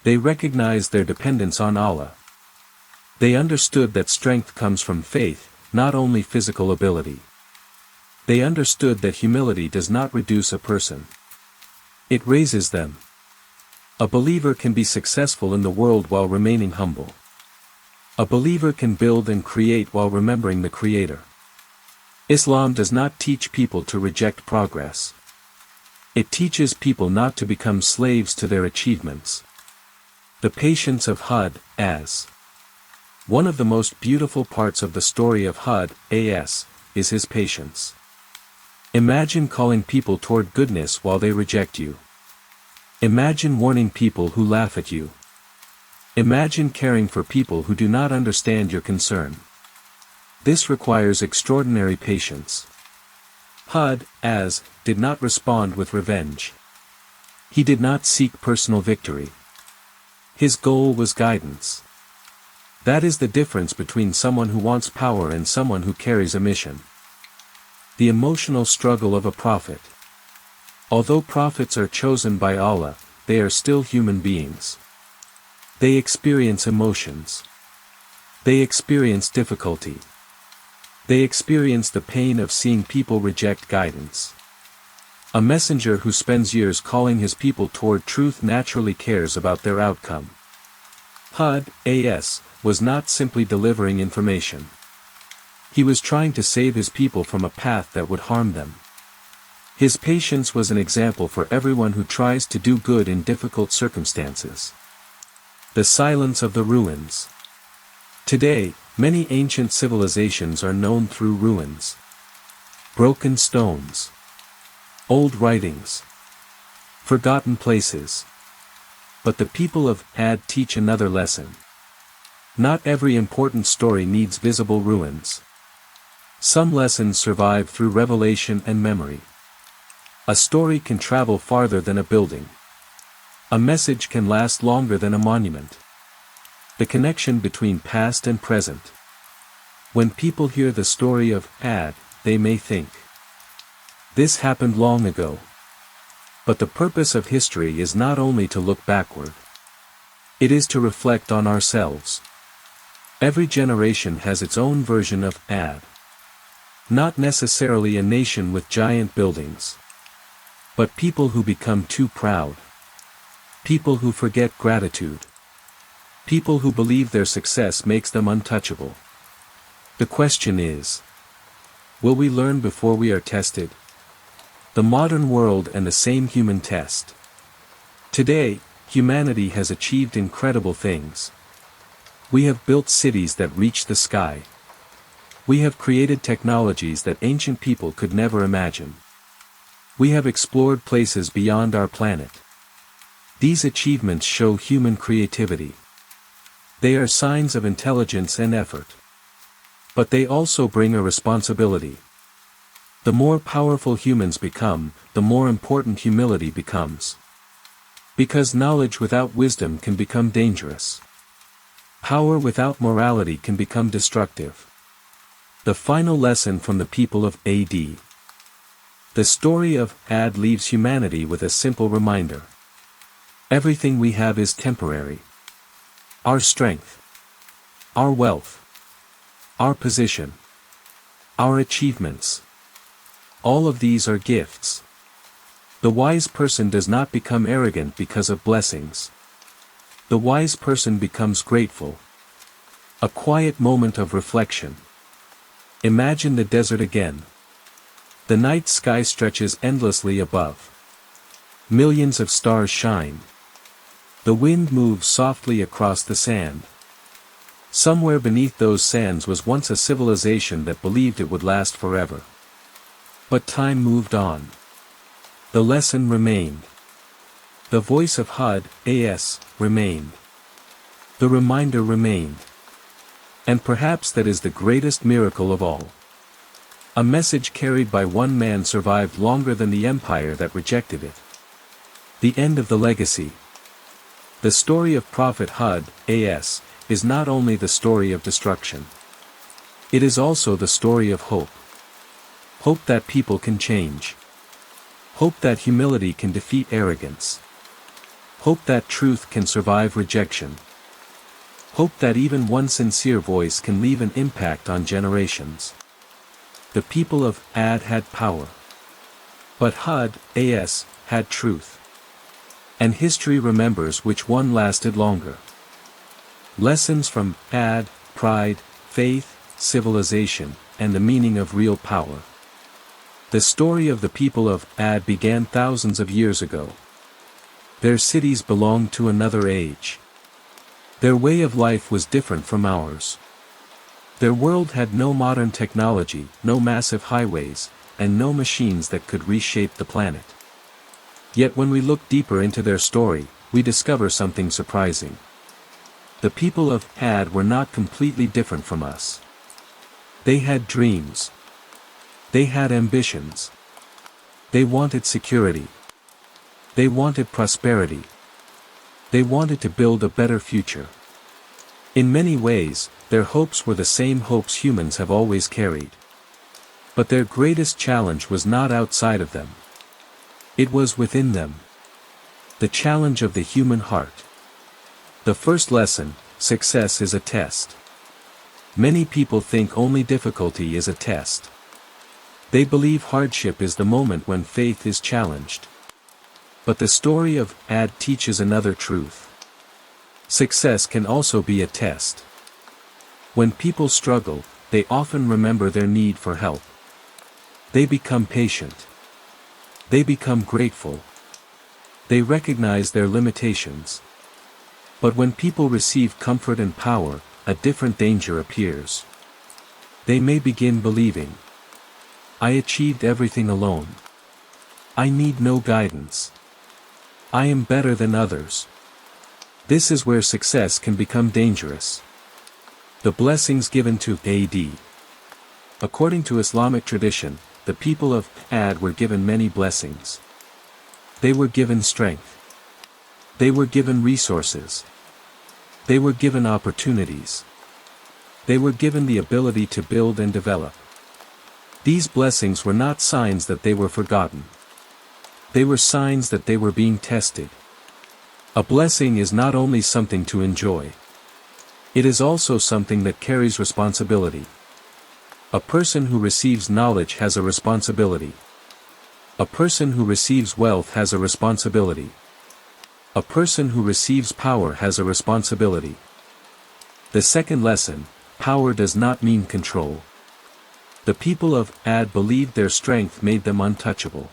They recognized their dependence on Allah. They understood that strength comes from faith, not only physical ability. They understood that humility does not reduce a person. It raises them. A believer can be successful in the world while remaining humble. A believer can build and create while remembering the Creator. Islam does not teach people to reject progress. It teaches people not to become slaves to their achievements. The patience of Hud AS. One of the most beautiful parts of the story of Hud AS is his patience. Imagine calling people toward goodness while they reject you. Imagine warning people who laugh at you. Imagine caring for people who do not understand your concern. This requires extraordinary patience. Hud AS did not respond with revenge. He did not seek personal victory. His goal was guidance. That is the difference between someone who wants power and someone who carries a mission. The emotional struggle of a prophet. Although prophets are chosen by Allah, they are still human beings. They experience emotions. They experience difficulty. They experience the pain of seeing people reject guidance. A messenger who spends years calling his people toward truth naturally cares about their outcome. Hud AS was not simply delivering information. He was trying to save his people from a path that would harm them. His patience was an example for everyone who tries to do good in difficult circumstances. The silence of the ruins. Today, many ancient civilizations are known through ruins. Broken stones. Old writings. Forgotten places. But the people of Ad teach another lesson. Not every important story needs visible ruins. Some lessons survive through revelation and memory. A story can travel farther than a building. A message can last longer than a monument. The connection between past and present. When people hear the story of Ad, they may think, this happened long ago. But the purpose of history is not only to look backward. It is to reflect on ourselves. Every generation has its own version of Ad. Not necessarily a nation with giant buildings. But people who become too proud. People who forget gratitude. People who believe their success makes them untouchable. The question is, will we learn before we are tested? The modern world and the same human test. Today, humanity has achieved incredible things. We have built cities that reach the sky. We have created technologies that ancient people could never imagine. We have explored places beyond our planet. These achievements show human creativity. They are signs of intelligence and effort. But they also bring a responsibility. The more powerful humans become, the more important humility becomes. Because knowledge without wisdom can become dangerous. Power without morality can become destructive. The final lesson from the people of AD. The story of Ad leaves humanity with a simple reminder. Everything we have is temporary. Our strength. Our wealth. Our position. Our achievements. All of these are gifts. The wise person does not become arrogant because of blessings. The wise person becomes grateful. A quiet moment of reflection. Imagine the desert again. The night sky stretches endlessly above. Millions of stars shine. The wind moves softly across the sand. Somewhere beneath those sands was once a civilization that believed it would last forever. But time moved on. The lesson remained. The voice of Hud AS remained. The reminder remained. And perhaps that is the greatest miracle of all. A message carried by one man survived longer than the empire that rejected it. The end of the legacy. The story of Prophet Hud AS is not only the story of destruction. It is also the story of hope. Hope that people can change. Hope that humility can defeat arrogance. Hope that truth can survive rejection. Hope that even one sincere voice can leave an impact on generations. The people of Ad had power. But Hud AS had truth. And history remembers which one lasted longer. Lessons from Ad, pride, faith, civilization, and the meaning of real power. The story of the people of Ad began thousands of years ago. Their cities belonged to another age. Their way of life was different from ours. Their world had no modern technology, no massive highways, and no machines that could reshape the planet. Yet when we look deeper into their story, we discover something surprising. The people of Ad were not completely different from us. They had dreams. They had ambitions. They wanted security. They wanted prosperity. They wanted to build a better future. In many ways, their hopes were the same hopes humans have always carried. But their greatest challenge was not outside of them. It was within them. The challenge of the human heart. The first lesson: success is a test. Many people think only difficulty is a test. They believe hardship is the moment when faith is challenged. But the story of Ad teaches another truth. Success can also be a test. When people struggle, they often remember their need for help. They become patient. They become grateful. They recognize their limitations. But when people receive comfort and power, a different danger appears. They may begin believing, I achieved everything alone. I need no guidance. I am better than others. This is where success can become dangerous. The blessings given to Ad. According to Islamic tradition, the people of Ad were given many blessings. They were given strength. They were given resources. They were given opportunities. They were given the ability to build and develop. These blessings were not signs that they were forgotten. They were signs that they were being tested. A blessing is not only something to enjoy. It is also something that carries responsibility. A person who receives knowledge has a responsibility. A person who receives wealth has a responsibility. A person who receives power has a responsibility. The second lesson: power does not mean control. The people of Ad believed their strength made them untouchable.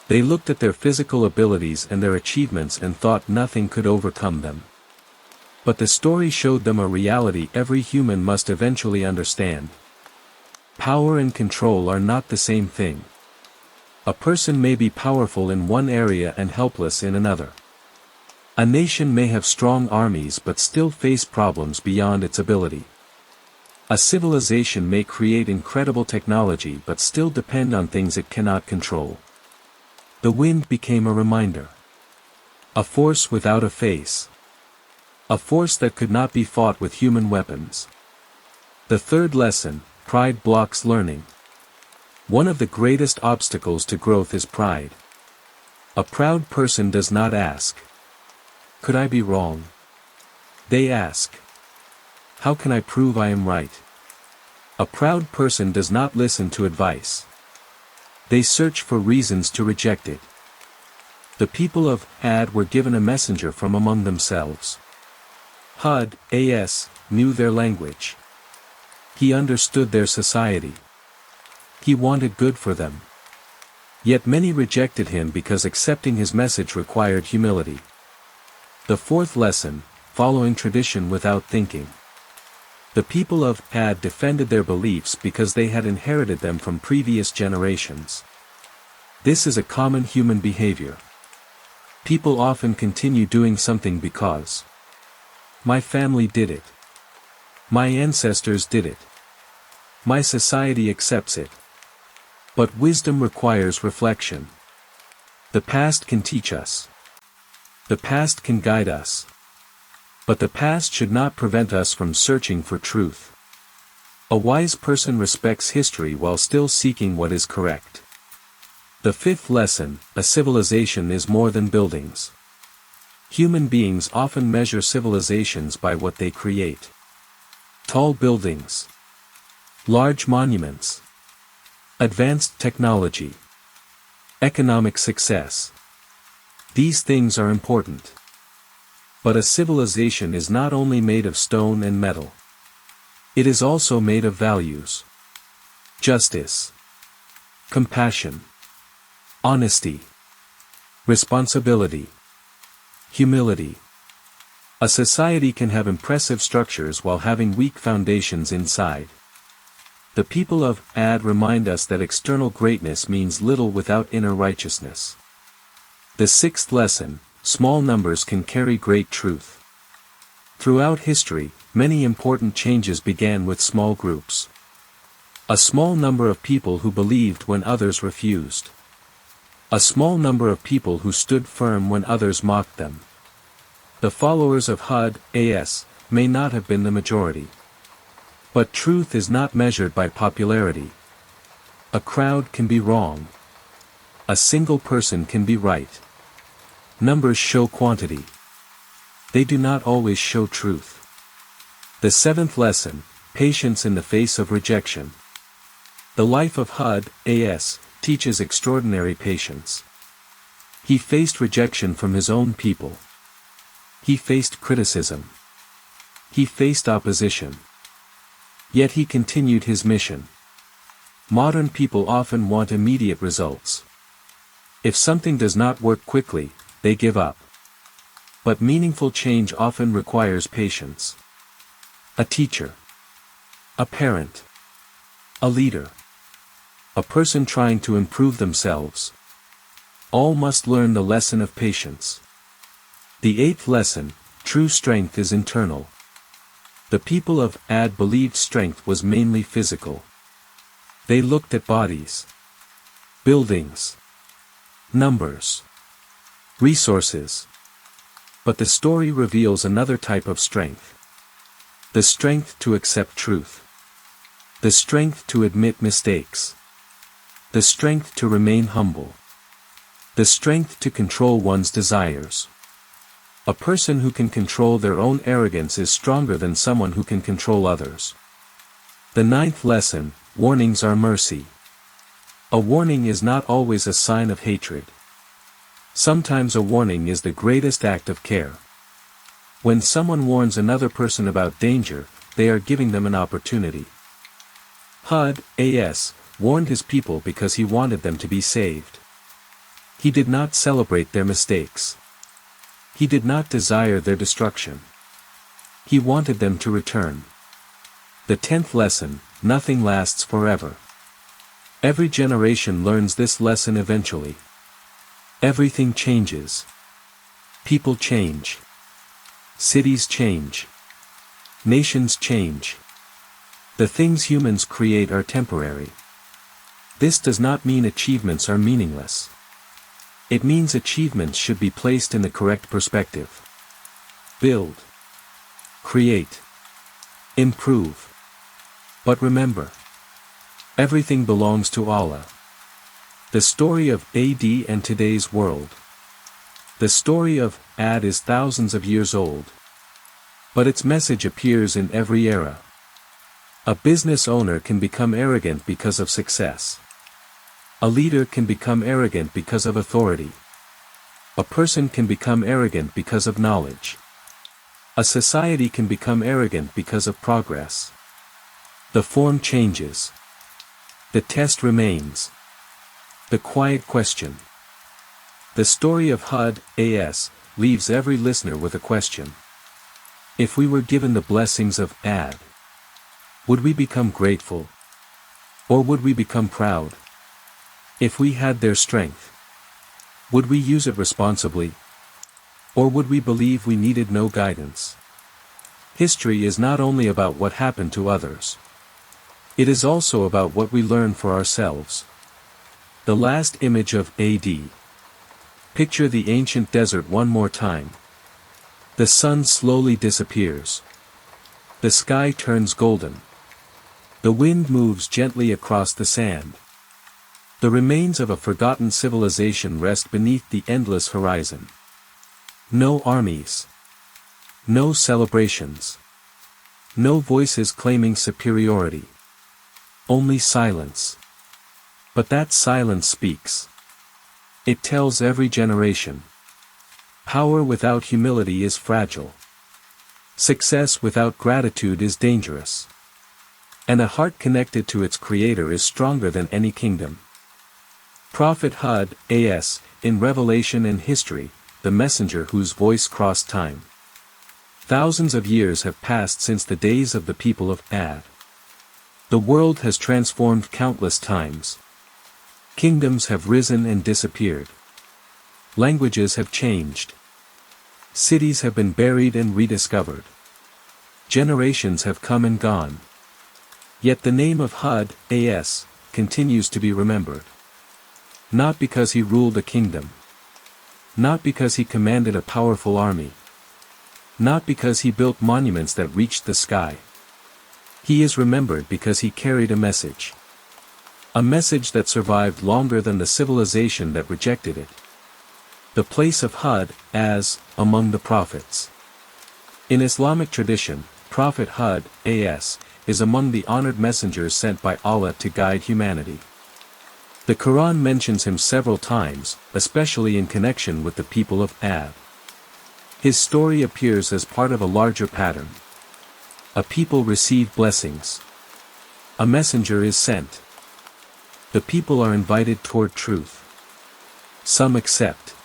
They looked at their physical abilities and their achievements and thought nothing could overcome them. But the story showed them a reality every human must eventually understand. Power and control are not the same thing. A person may be powerful in one area and helpless in another. A nation may have strong armies but still face problems beyond its ability. A civilization may create incredible technology but still depend on things it cannot control. The wind became a reminder. A force without a face. A force that could not be fought with human weapons. The third lesson: pride blocks learning. One of the greatest obstacles to growth is pride. A proud person does not ask, could I be wrong? They ask, how can I prove I am right? A proud person does not listen to advice. They search for reasons to reject it. The people of Ad were given a messenger from among themselves. Hud AS knew their language. He understood their society. He wanted good for them. Yet many rejected him because accepting his message required humility. The fourth lesson: following tradition without thinking. The people of Ad defended their beliefs because they had inherited them from previous generations. This is a common human behavior. People often continue doing something because my family did it. My ancestors did it. My society accepts it. But wisdom requires reflection. The past can teach us. The past can guide us. But the past should not prevent us from searching for truth. A wise person respects history while still seeking what is correct. The fifth lesson: a civilization is more than buildings. Human beings often measure civilizations by what they create. Tall buildings. Large monuments. Advanced technology. Economic success. These things are important. But a civilization is not only made of stone and metal. It is also made of values. Justice. Compassion. Honesty. Responsibility. Humility. A society can have impressive structures while having weak foundations inside. The people of Ad remind us that external greatness means little without inner righteousness. The sixth lesson: small numbers can carry great truth. Throughout history, many important changes began with small groups. A small number of people who believed when others refused. A small number of people who stood firm when others mocked them. The followers of Hud AS may not have been the majority. But truth is not measured by popularity. A crowd can be wrong. A single person can be right. Numbers show quantity. They do not always show truth. The seventh lesson, patience in the face of rejection. The life of Hud AS teaches extraordinary patience. He faced rejection from his own people. He faced criticism. He faced opposition. Yet he continued his mission. Modern people often want immediate results. If something does not work quickly, they give up. But meaningful change often requires patience. A teacher. A parent. A leader. A person trying to improve themselves. All must learn the lesson of patience. The eighth lesson, true strength is internal. The people of Ad believed strength was mainly physical. They looked at bodies, buildings, numbers, resources. But the story reveals another type of strength. The strength to accept truth. The strength to admit mistakes. The strength to remain humble. The strength to control one's desires. A person who can control their own arrogance is stronger than someone who can control others. The ninth lesson, warnings are mercy. A warning is not always a sign of hatred. Sometimes a warning is the greatest act of care. When someone warns another person about danger, they are giving them an opportunity. Hud AS warned his people because he wanted them to be saved. He did not celebrate their mistakes. He did not desire their destruction. He wanted them to return. The 10th lesson, nothing lasts forever. Every generation learns this lesson eventually. Everything changes. People change. Cities change. Nations change. The things humans create are temporary. This does not mean achievements are meaningless. It means achievements should be placed in the correct perspective. Build. Create. Improve. But remember, everything belongs to Allah. The story of AD and today's world. The story of Ad is thousands of years old. But its message appears in every era. A business owner can become arrogant because of success. A leader can become arrogant because of authority. A person can become arrogant because of knowledge. A society can become arrogant because of progress. The form changes. The test remains. The quiet question. The story of Hud AS leaves every listener with a question. If we were given the blessings of Ad, would we become grateful? Or would we become proud? If we had their strength, would we use it responsibly? Or would we believe we needed no guidance? History is not only about what happened to others. It is also about what we learn for ourselves. The last image of AD. Picture the ancient desert one more time. The sun slowly disappears. The sky turns golden. The wind moves gently across the sand. The remains of a forgotten civilization rest beneath the endless horizon. No armies. No celebrations. No voices claiming superiority. Only silence. But that silence speaks. It tells every generation. Power without humility is fragile. Success without gratitude is dangerous. And a heart connected to its creator is stronger than any kingdom. Prophet Hud AS, in Revelation and history, the messenger whose voice crossed time. Thousands of years have passed since the days of the people of Ad. The world has transformed countless times. Kingdoms have risen and disappeared. Languages have changed. Cities have been buried and rediscovered. Generations have come and gone. Yet the name of Hud AS continues to be remembered. Not because he ruled a kingdom. Not because he commanded a powerful army. Not because he built monuments that reached the sky. He is remembered because he carried a message. A message that survived longer than the civilization that rejected it. The place of Hud AS among the prophets. In Islamic tradition, Prophet Hud AS is among the honored messengers sent by Allah to guide humanity. The Quran mentions him several times, especially in connection with the people of Ad. His story appears as part of a larger pattern. A people receive blessings. A messenger is sent. The people are invited toward truth. Some accept.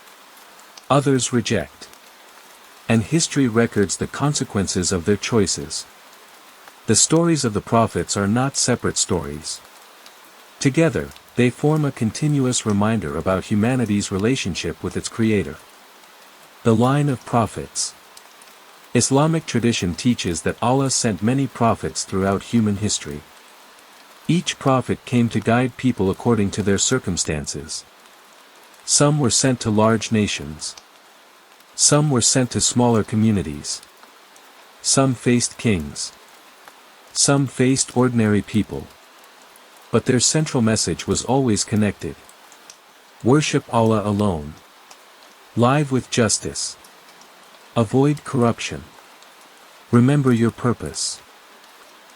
Others reject. And history records the consequences of their choices. The stories of the prophets are not separate stories. Together, they form a continuous reminder about humanity's relationship with its Creator. The line of prophets. Islamic tradition teaches that Allah sent many prophets throughout human history. Each prophet came to guide people according to their circumstances. Some were sent to large nations. Some were sent to smaller communities. Some faced kings. Some faced ordinary people. But their central message was always connected. Worship Allah alone. Live with justice. Avoid corruption. Remember your purpose.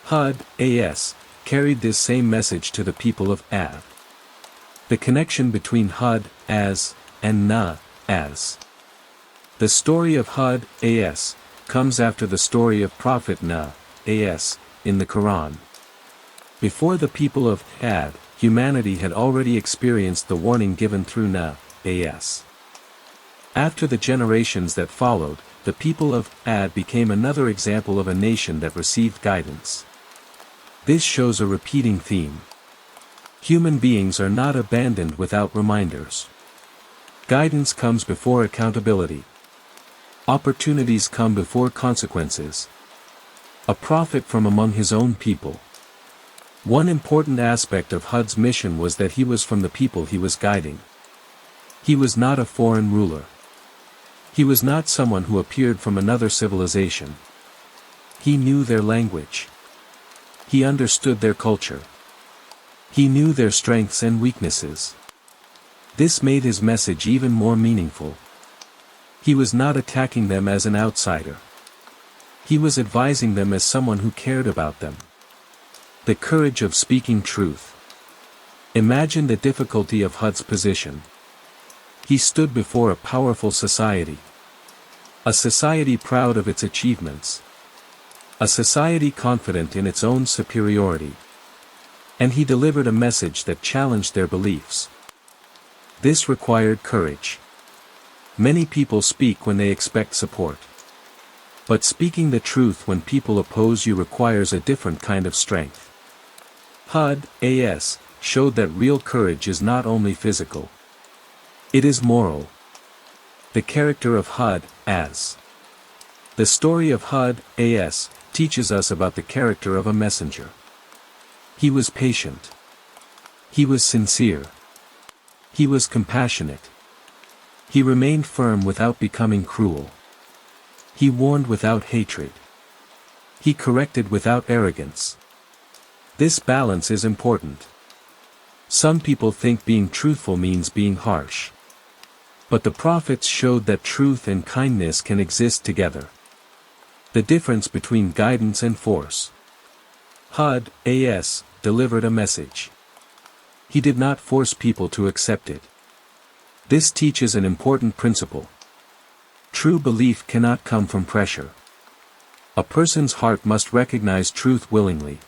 Hud AS carried this same message to the people of Ad. The connection between Hud AS and Na AS. The story of Hud AS comes after the story of Prophet Na AS in the Quran. Before the people of Ad, humanity had already experienced the warning given through Na AS. After the generations that followed, the people of Ad became another example of a nation that received guidance. This shows a repeating theme. Human beings are not abandoned without reminders. Guidance comes before accountability. Opportunities come before consequences. A prophet from among his own people. One important aspect of Hud's mission was that he was from the people he was guiding. He was not a foreign ruler. He was not someone who appeared from another civilization. He knew their language. He understood their culture. He knew their strengths and weaknesses. This made his message even more meaningful. He was not attacking them as an outsider. He was advising them as someone who cared about them. The courage of speaking truth. Imagine the difficulty of Hud's position. He stood before a powerful society. A society proud of its achievements. A society confident in its own superiority. And he delivered a message that challenged their beliefs. This required courage. Many people speak when they expect support. But speaking the truth when people oppose you requires a different kind of strength. Hud AS showed that real courage is not only physical. It is moral. The character of Hud AS. The story of Hud AS teaches us about the character of a messenger. He was patient. He was sincere. He was compassionate. He remained firm without becoming cruel. He warned without hatred. He corrected without arrogance. This balance is important. Some people think being truthful means being harsh. But the prophets showed that truth and kindness can exist together. The difference between guidance and force. Hud AS delivered a message. He did not force people to accept it. This teaches an important principle. True belief cannot come from pressure. A person's heart must recognize truth willingly.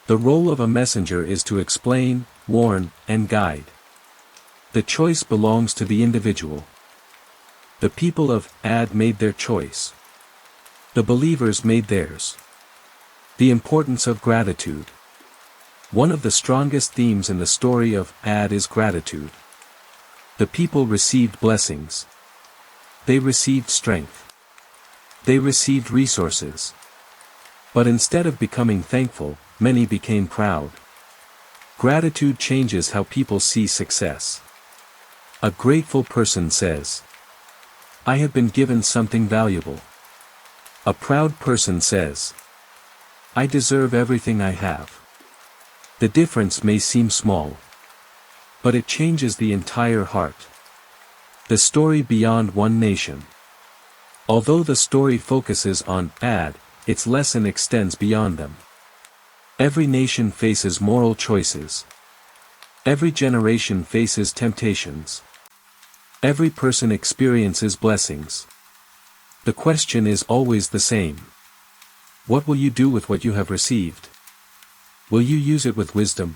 The role of a messenger is to explain, warn, and guide. The choice belongs to the individual. The people of Ad made their choice. The believers made theirs. The importance of gratitude. One of the strongest themes in the story of Ad is gratitude. The people received blessings. They received strength. They received resources. But instead of becoming thankful, many became proud. Gratitude changes how people see success. A grateful person says, "I have been given something valuable." A proud person says, "I deserve everything I have." The difference may seem small, but it changes the entire heart. The story beyond one nation. Although the story focuses on Ad, its lesson extends beyond them. Every nation faces moral choices. Every generation faces temptations. Every person experiences blessings. The question is always the same. What will you do with what you have received? Will you use it with wisdom?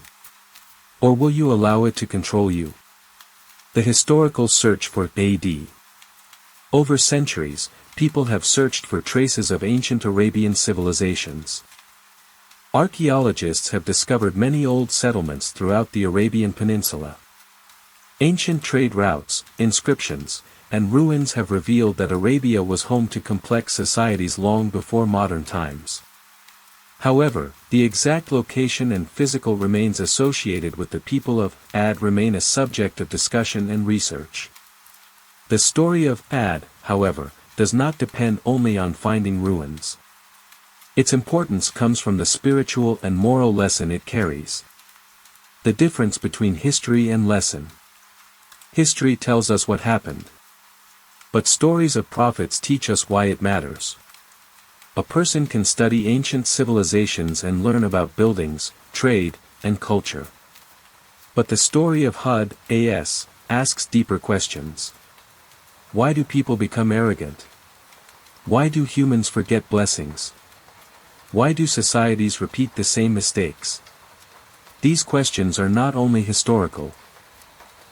Or will you allow it to control you? The historical search for AD. Over centuries, people have searched for traces of ancient Arabian civilizations. Archaeologists have discovered many old settlements throughout the Arabian Peninsula. Ancient trade routes, inscriptions, and ruins have revealed that Arabia was home to complex societies long before modern times. However, the exact location and physical remains associated with the people of Ad remain a subject of discussion and research. The story of Ad, however, does not depend only on finding ruins. Its importance comes from the spiritual and moral lesson it carries. The difference between history and lesson. History tells us what happened. But stories of prophets teach us why it matters. A person can study ancient civilizations and learn about buildings, trade, and culture. But the story of Hud AS asks deeper questions. Why do people become arrogant? Why do humans forget blessings? Why do societies repeat the same mistakes? These questions are not only historical.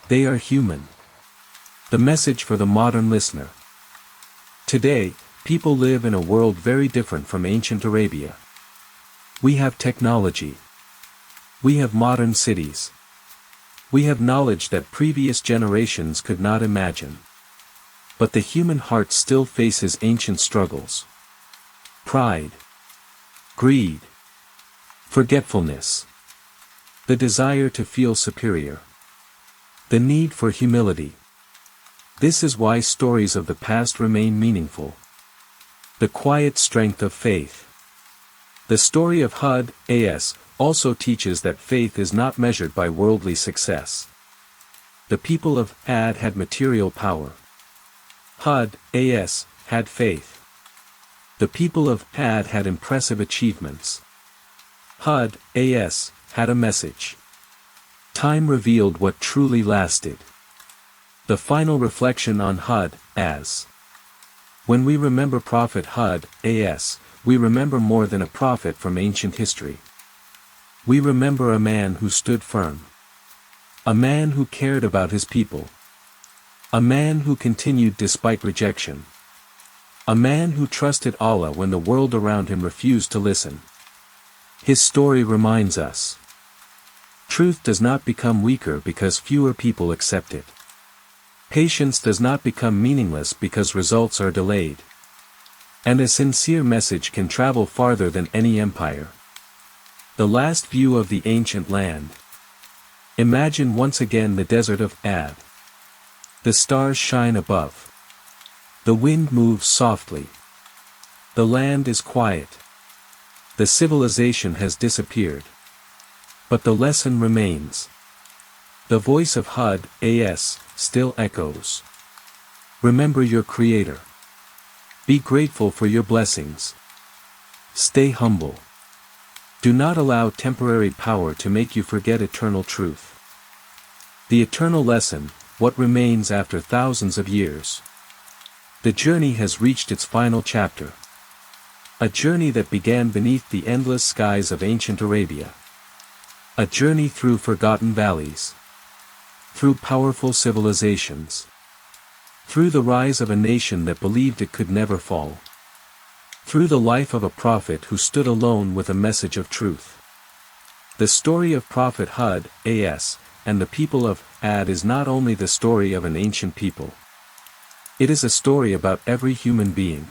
They are human. The message for the modern listener. Today, people live in a world very different from ancient Arabia. We have technology. We have modern cities. We have knowledge that previous generations could not imagine. But the human heart still faces ancient struggles. Pride. Greed. Forgetfulness. The desire to feel superior. The need for humility. This is why stories of the past remain meaningful. The quiet strength of faith. The story of Hud AS also teaches that faith is not measured by worldly success. The people of Ad had material power. Hud AS had faith. The people of Ad had impressive achievements. Hud AS had a message. Time revealed what truly lasted. The final reflection on Hud AS. When we remember Prophet Hud AS, we remember more than a prophet from ancient history. We remember a man who stood firm. A man who cared about his people. A man who continued despite rejection. A man who trusted Allah when the world around him refused to listen. His story reminds us. Truth does not become weaker because fewer people accept it. Patience does not become meaningless because results are delayed. And a sincere message can travel farther than any empire. The last view of the ancient land. Imagine once again the desert of Ad. The stars shine above. The wind moves softly. The land is quiet. The civilization has disappeared. But the lesson remains. The voice of Hud AS still echoes. Remember your Creator. Be grateful for your blessings. Stay humble. Do not allow temporary power to make you forget eternal truth. The eternal lesson, what remains after thousands of years. The journey has reached its final chapter. A journey that began beneath the endless skies of ancient Arabia. A journey through forgotten valleys. Through powerful civilizations. Through the rise of a nation that believed it could never fall. Through the life of a prophet who stood alone with a message of truth. The story of Prophet Hud AS and the people of Ad is not only the story of an ancient people. It is a story about every human being.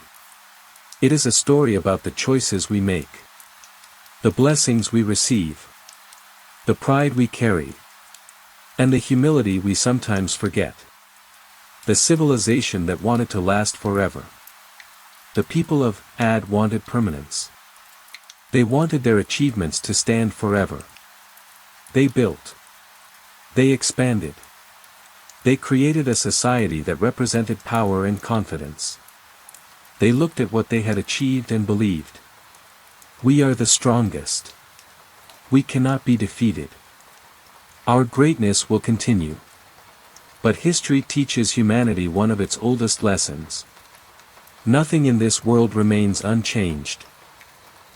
It is a story about the choices we make. The blessings we receive. The pride we carry. And the humility we sometimes forget. The civilization that wanted to last forever. The people of Ad wanted permanence. They wanted their achievements to stand forever. They built. They expanded. They created a society that represented power and confidence. They looked at what they had achieved and believed. We are the strongest. We cannot be defeated. Our greatness will continue. But history teaches humanity one of its oldest lessons. Nothing in this world remains unchanged.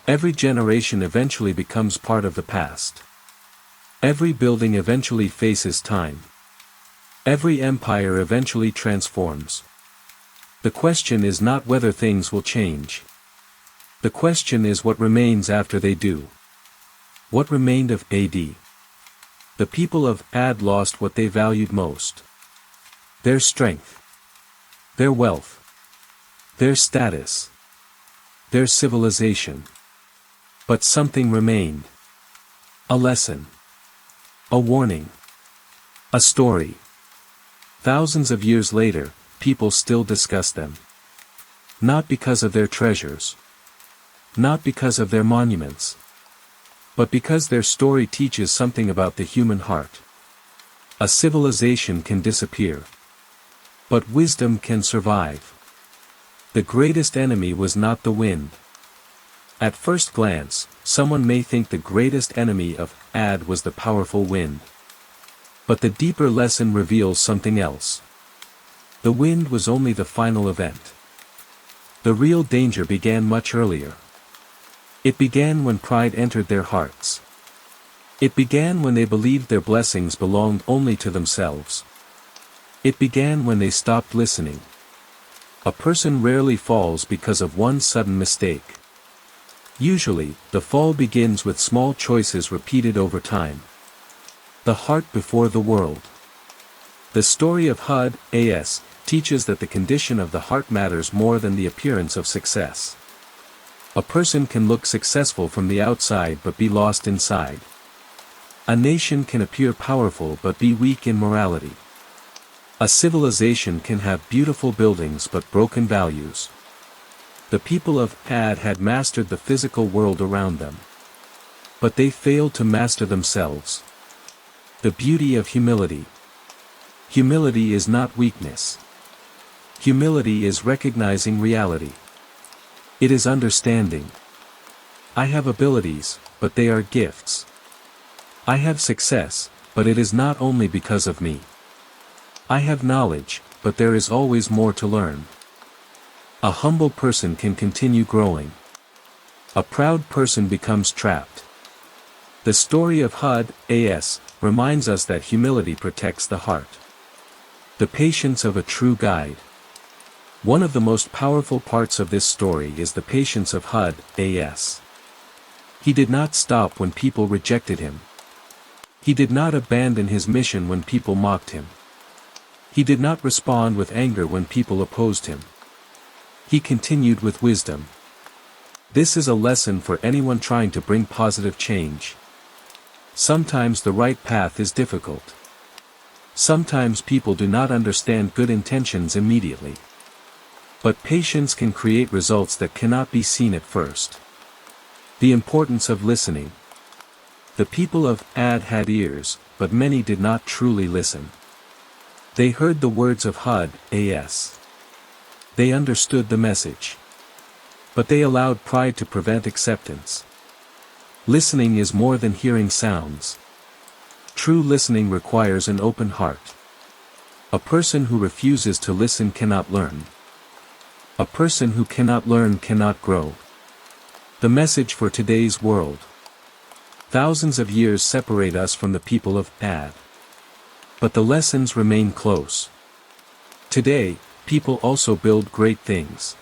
Every generation eventually becomes part of the past. Every building eventually faces time. Every empire eventually transforms. The question is not whether things will change. The question is what remains after they do. What remained of AD? The people of Ad lost what they valued most. Their strength. Their wealth. Their status. Their civilization. But something remained. A lesson. A warning. A story. Thousands of years later, people still discuss them. Not because of their treasures. Not because of their monuments. But because their story teaches something about the human heart. A civilization can disappear. But wisdom can survive. The greatest enemy was not the wind. At first glance, someone may think the greatest enemy of Ad was the powerful wind. But the deeper lesson reveals something else. The wind was only the final event. The real danger began much earlier. It began when pride entered their hearts. It began when they believed their blessings belonged only to themselves. It began when they stopped listening. A person rarely falls because of one sudden mistake. Usually, the fall begins with small choices repeated over time. The heart before the world. The story of Hud AS teaches that the condition of the heart matters more than the appearance of success. A person can look successful from the outside but be lost inside. A nation can appear powerful but be weak in morality. A civilization can have beautiful buildings but broken values. The people of Ad had mastered the physical world around them. But they failed to master themselves. The beauty of humility. Humility is not weakness. Humility is recognizing reality. It is understanding. I have abilities, but they are gifts. I have success, but it is not only because of me. I have knowledge, but there is always more to learn. A humble person can continue growing. A proud person becomes trapped. The story of Hud AS reminds us that humility protects the heart. The patience of a true guide. One of the most powerful parts of this story is the patience of Hud AS. He did not stop when people rejected him. He did not abandon his mission when people mocked him. He did not respond with anger when people opposed him. He continued with wisdom. This is a lesson for anyone trying to bring positive change. Sometimes the right path is difficult. Sometimes people do not understand good intentions immediately. But patience can create results that cannot be seen at first. The importance of listening. The people of Ad had ears, but many did not truly listen. They heard the words of Hud AS. They understood the message. But they allowed pride to prevent acceptance. Listening is more than hearing sounds. True listening requires an open heart. A person who refuses to listen cannot learn. A person who cannot learn cannot grow. The message for today's world. Thousands of years separate us from the people of Ad. But the lessons remain close. Today, people also build great things.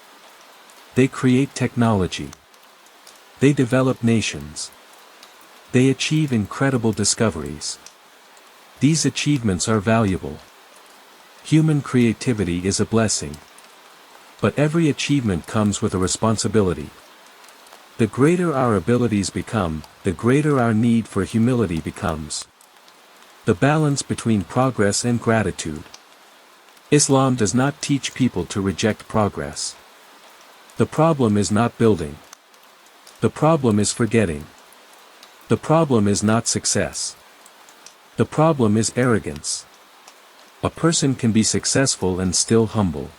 They create technology. They develop nations. They achieve incredible discoveries. These achievements are valuable. Human creativity is a blessing. But every achievement comes with a responsibility. The greater our abilities become, the greater our need for humility becomes. The balance between progress and gratitude. Islam does not teach people to reject progress. The problem is not building. The problem is forgetting. The problem is not success. The problem is arrogance. A person can be successful and still humble.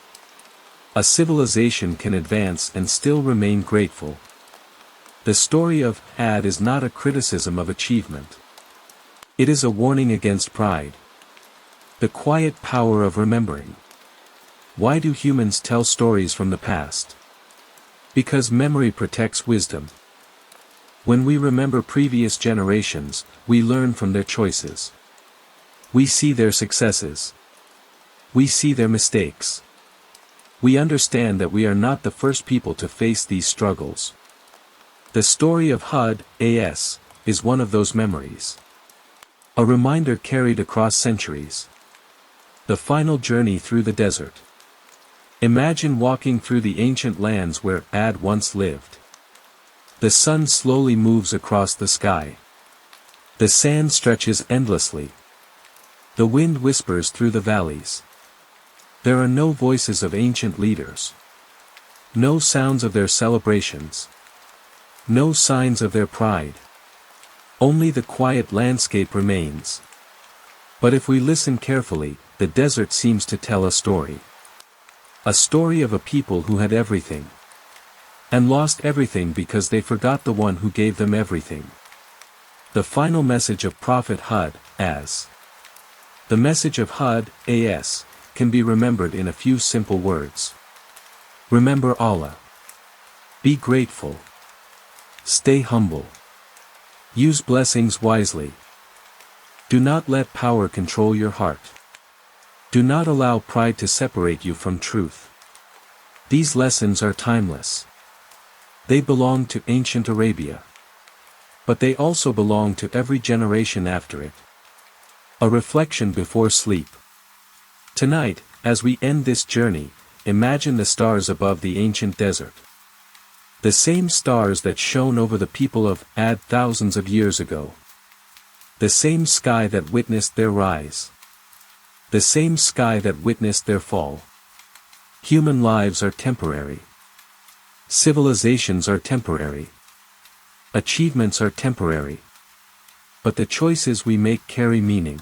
A civilization can advance and still remain grateful. The story of Ad is not a criticism of achievement. It is a warning against pride. The quiet power of remembering. Why do humans tell stories from the past? Because memory protects wisdom. When we remember previous generations, we learn from their choices. We see their successes. We see their mistakes. We understand that we are not the first people to face these struggles. The story of Hud AS is one of those memories. A reminder carried across centuries. The final journey through the desert. Imagine walking through the ancient lands where Ad once lived. The sun slowly moves across the sky. The sand stretches endlessly. The wind whispers through the valleys. There are no voices of ancient leaders. No sounds of their celebrations. No signs of their pride. Only the quiet landscape remains. But if we listen carefully, the desert seems to tell a story. A story of a people who had everything. And lost everything because they forgot the one who gave them everything. The final message of Prophet Hud AS. The message of Hud AS can be remembered in a few simple words. Remember Allah. Be grateful. Stay humble. Use blessings wisely. Do not let power control your heart. Do not allow pride to separate you from truth. These lessons are timeless. They belong to ancient Arabia. But they also belong to every generation after it. A reflection before sleep. Tonight, as we end this journey, imagine the stars above the ancient desert. The same stars that shone over the people of Ad thousands of years ago. The same sky that witnessed their rise. The same sky that witnessed their fall. Human lives are temporary. Civilizations are temporary. Achievements are temporary. But the choices we make carry meaning.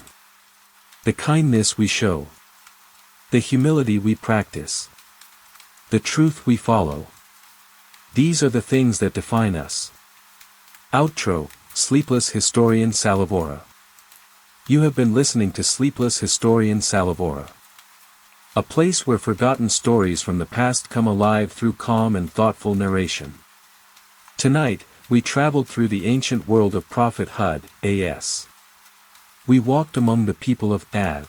The kindness we show. The humility we practice. The truth we follow. These are the things that define us. Outro, Sleepless Historian Salavora. You have been listening to Sleepless Historian Salavora. A place where forgotten stories from the past come alive through calm and thoughtful narration. Tonight, we traveled through the ancient world of Prophet Hud AS. We walked among the people of Ad.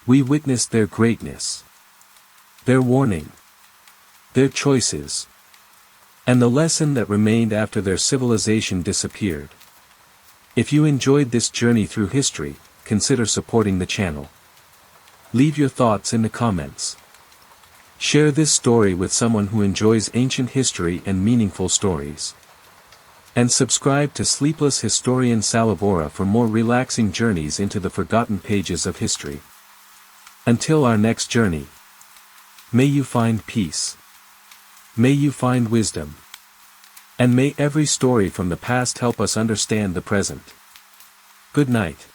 We witnessed their greatness. Their warning. Their choices. And the lesson that remained after their civilization disappeared. If you enjoyed this journey through history, consider supporting the channel. Leave your thoughts in the comments. Share this story with someone who enjoys ancient history and meaningful stories. And subscribe to Sleepless Historian Salavora for more relaxing journeys into the forgotten pages of history. Until our next journey. May you find peace. May you find wisdom. And may every story from the past help us understand the present. Good night.